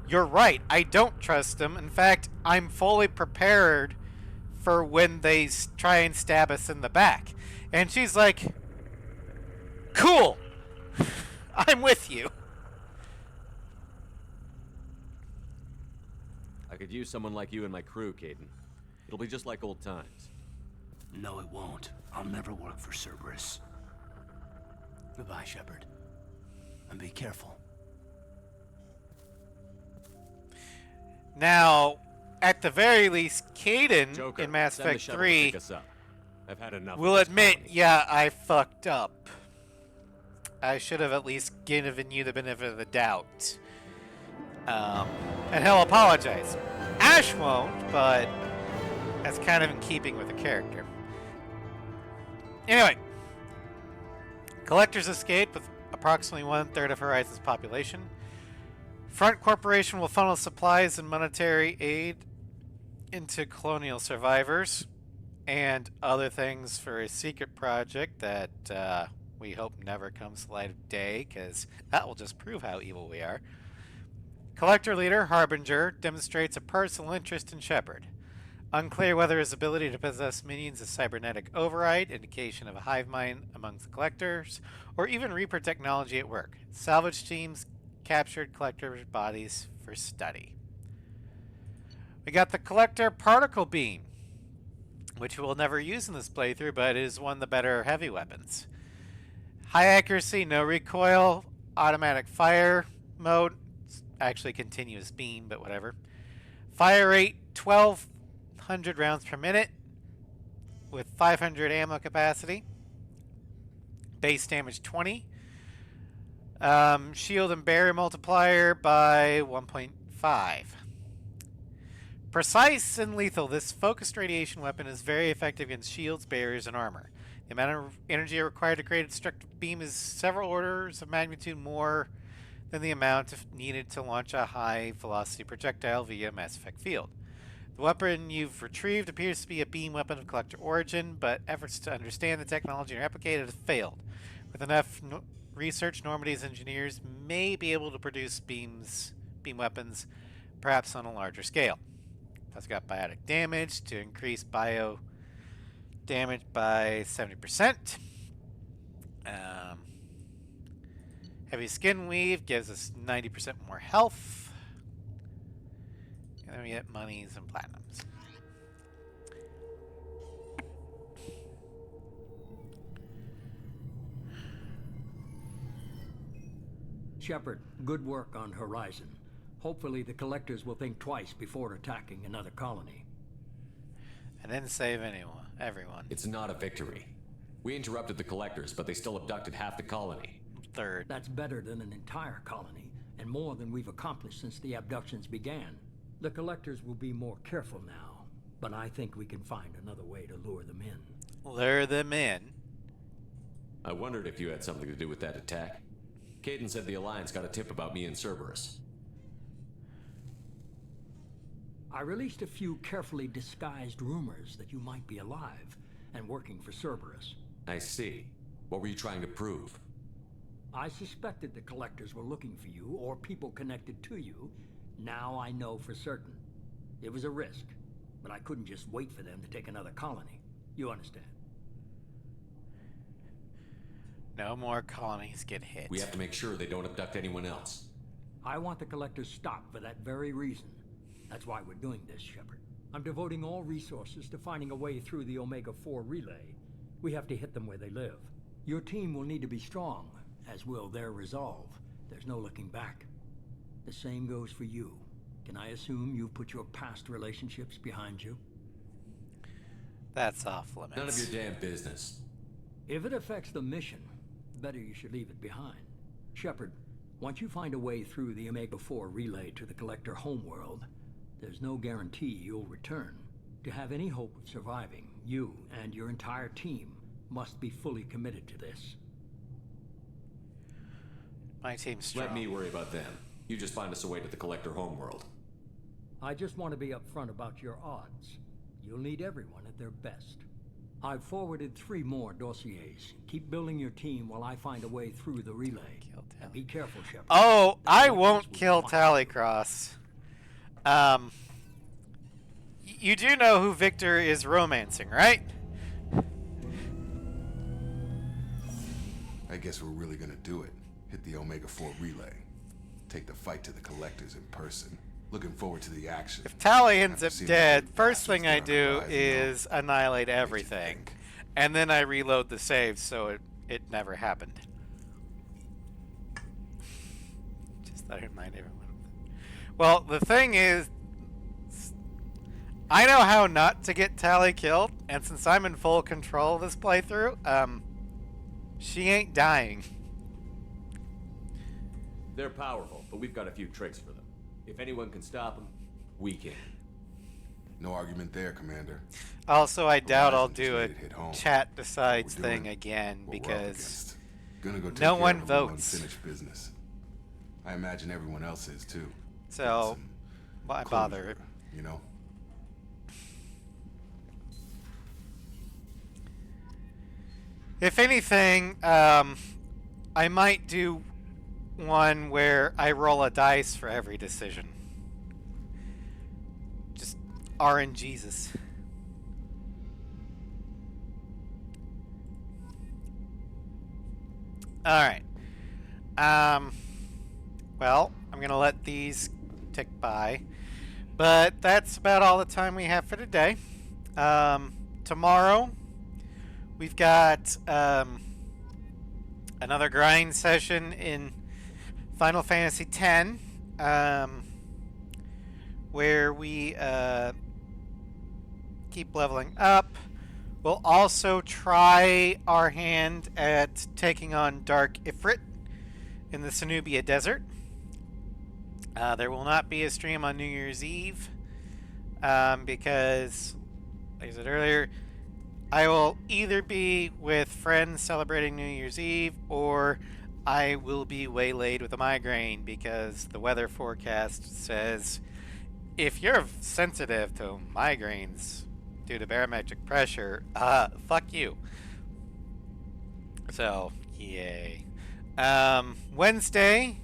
you're right, I don't trust him. In fact, I'm fully prepared for when they try and stab us in the back. And she's like, cool, I'm with you. I could use someone like you in my crew, Caden. It'll be just like old times. No, it won't. I'll never work for Cerberus. Goodbye, Shepard. And be careful. Now, at the very least, Caden Joker, in Mass send the Effect shuttle to 3 pick us up. I've had enough. will of this admit, colony. yeah, I fucked up. I should have at least given you the benefit of the doubt. And he'll apologize. Ash won't, but that's kind of in keeping with the character. Anyway, Collectors escaped with approximately 1/3 of Horizon's population. Front Corporation will funnel supplies and monetary aid into colonial survivors and other things for a secret project that we hope never comes to light of day, because that will just prove how evil we are. Collector leader Harbinger demonstrates a personal interest in Shepard. Unclear whether his ability to possess minions is cybernetic override, indication of a hive mind amongst the collectors, or even Reaper technology at work. Salvage teams captured collectors' bodies for study. We got the collector particle beam, which we'll never use in this playthrough, but it is one of the better heavy weapons. High accuracy, no recoil, automatic fire mode, actually continuous beam, but whatever. Fire rate 1,200 rounds per minute with 500 ammo capacity. Base damage 20. Shield and barrier multiplier by 1.5. Precise and lethal, this focused radiation weapon is very effective against shields, barriers, and armor. The amount of energy required to create a destructive beam is several orders of magnitude more than the amount needed to launch a high-velocity projectile via Mass Effect field. The weapon you've retrieved appears to be a beam weapon of collector origin, but efforts to understand the technology and replicate it have failed. With enough research, Normandy's engineers may be able to produce beam weapons, perhaps on a larger scale. Plus, got biotic damage to increase bio damage by 70%. Heavy skin weave gives us 90% more health. And then we get monies and platinums. Shepard, good work on Horizon. Hopefully the collectors will think twice before attacking another colony. And then save everyone. It's not a victory. We interrupted the collectors, but they still abducted half the colony. Third. That's better than an entire colony, and more than we've accomplished since the abductions began. The collectors will be more careful now, but I think we can find another way to lure them in. Lure them in? I wondered if you had something to do with that attack. Caden said the Alliance got a tip about me and Cerberus. I released a few carefully disguised rumors that you might be alive and working for Cerberus. I see. What were you trying to prove? I suspected the collectors were looking for you or people connected to you. Now I know for certain. It was a risk, but I couldn't just wait for them to take another colony. You understand? No more colonies get hit. We have to make sure they don't abduct anyone else. I want the collectors stopped for that very reason. That's why we're doing this, Shepard. I'm devoting all resources to finding a way through the Omega-4 relay. We have to hit them where they live. Your team will need to be strong, as will their resolve. There's no looking back. The same goes for you. Can I assume you've put your past relationships behind you? That's off limits. None of your damn business. If it affects the mission, better you should leave it behind. Shepard, once you find a way through the Omega-4 relay to the Collector homeworld, there's no guarantee you'll return. To have any hope of surviving, you and your entire team must be fully committed to this. My team's strong. Let me worry about them. You just find us a way to the Collector homeworld. I just want to be upfront about your odds. You'll need everyone at their best. I've forwarded 3 more dossiers. Keep building your team while I find a way through the relay. And be careful, Shepard. Oh, I won't kill Tallycross. you do know who Victor is romancing, right? I guess we're really gonna do it. Hit the Omega-4 relay. Take the fight to the Collectors in person. Looking forward to the action. If Tally ends After up seeing dead, the first thing I bastards there do on the horizon, is annihilate everything. And then I reload the save so it never happened. Just thought I'd remind everyone. Well, the thing is, I know how not to get Tally killed, and since I'm in full control of this playthrough, she ain't dying. They're powerful, but we've got a few tricks for them. If anyone can stop them, we can. No argument there, Commander. Also, I doubt I'll Horizon's do a ready to hit home. chat decides What we're doing, thing again what we're up because against. Gonna go take no care one of a little votes. unfinished business. I imagine everyone else is too. So, why bother? Closure, you know? If anything, I might do one where I roll a dice for every decision. Just RNGesus. Alright. Well, I'm going to let these tick by. But that's about all the time we have for today. Tomorrow, we've got another grind session in Final Fantasy X, where we keep leveling up. We'll also try our hand at taking on Dark Ifrit in the Cenubia Desert. There will not be a stream on New Year's Eve because, like I said earlier, I will either be with friends celebrating New Year's Eve or I will be waylaid with a migraine because the weather forecast says if you're sensitive to migraines due to barometric pressure, fuck you. So, yay. Wednesday,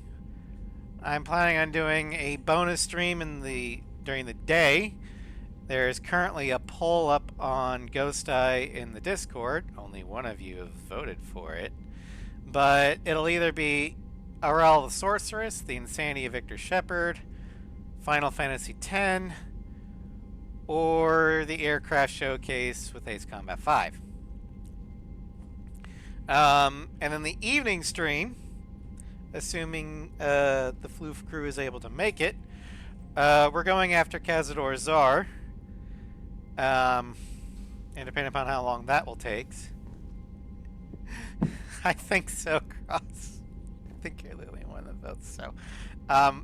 I'm planning on doing a bonus stream during the day. There's currently a poll up on Ghost Eye in the Discord. Only one of you have voted for it. But it'll either be Aurel the Sorceress, The Insanity of Victor Shepard, Final Fantasy X, or the Aircraft Showcase with Ace Combat 5. And then the evening stream, assuming the Floof crew is able to make it, we're going after Cazador Czar. And depending upon how long that will take. I think so, Cross. I think you're the only one that votes. So,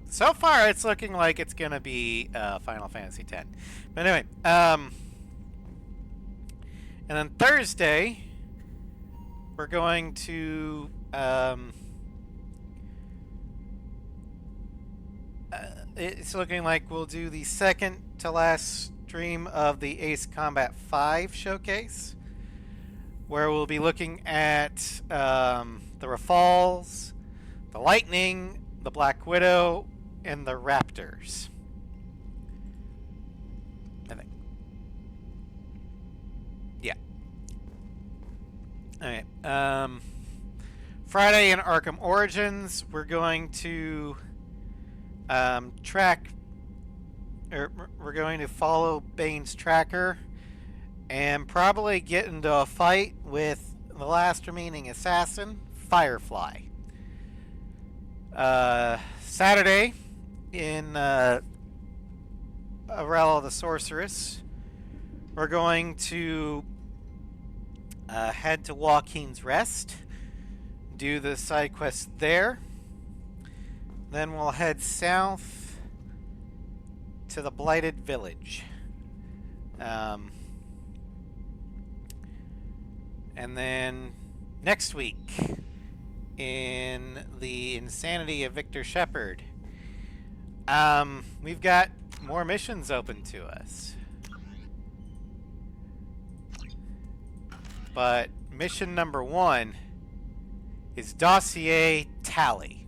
so far it's looking like it's gonna be Final Fantasy X. But anyway, and then Thursday we're going to it's looking like we'll do the second to last stream of the Ace Combat 5 showcase, where we'll be looking at the Rafals, the Lightning, the Black Widow, and the Raptors. I think. Yeah. Alright. Friday in Arkham Origins, we're going to we're going to follow Bane's tracker and probably get into a fight with the last remaining assassin, Firefly. Saturday in Aurel the Sorceress, we're going to head to Joaquin's Rest, do the side quest there. Then we'll head south to the Blighted Village. And then next week, in the Insanity of Victor Shepard, we've got more missions open to us. But mission number 1 is Dossier Tally.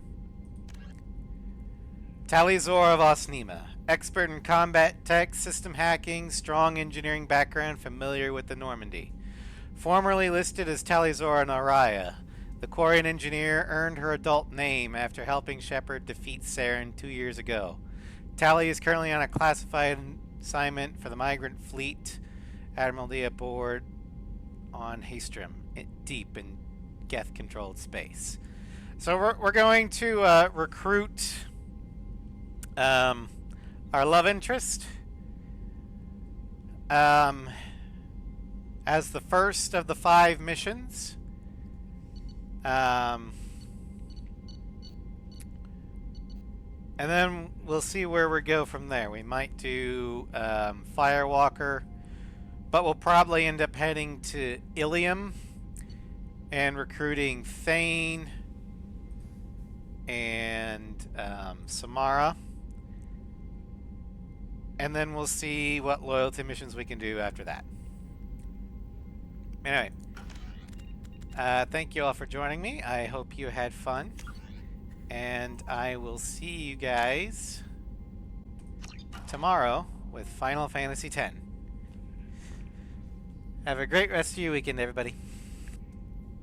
Tally Zor of Osnima. expert in combat tech, system hacking, strong engineering background, familiar with the Normandy. Formerly listed as Talizora Naraya, the Quarian engineer earned her adult name after helping Shepard defeat Saren 2 years ago. Tally is currently on a classified assignment for the migrant fleet Admiralty aboard on Haestrom, deep in Geth-controlled space. So we're going to recruit our love interest as the first of the 5 missions. And then we'll see where we go from there. We might do Firewalker, but we'll probably end up heading to Ilium and recruiting Thane and Samara. And then we'll see what loyalty missions we can do after that. Anyway, thank you all for joining me. I hope you had fun. And I will see you guys tomorrow with Final Fantasy X. Have a great rest of your weekend, everybody.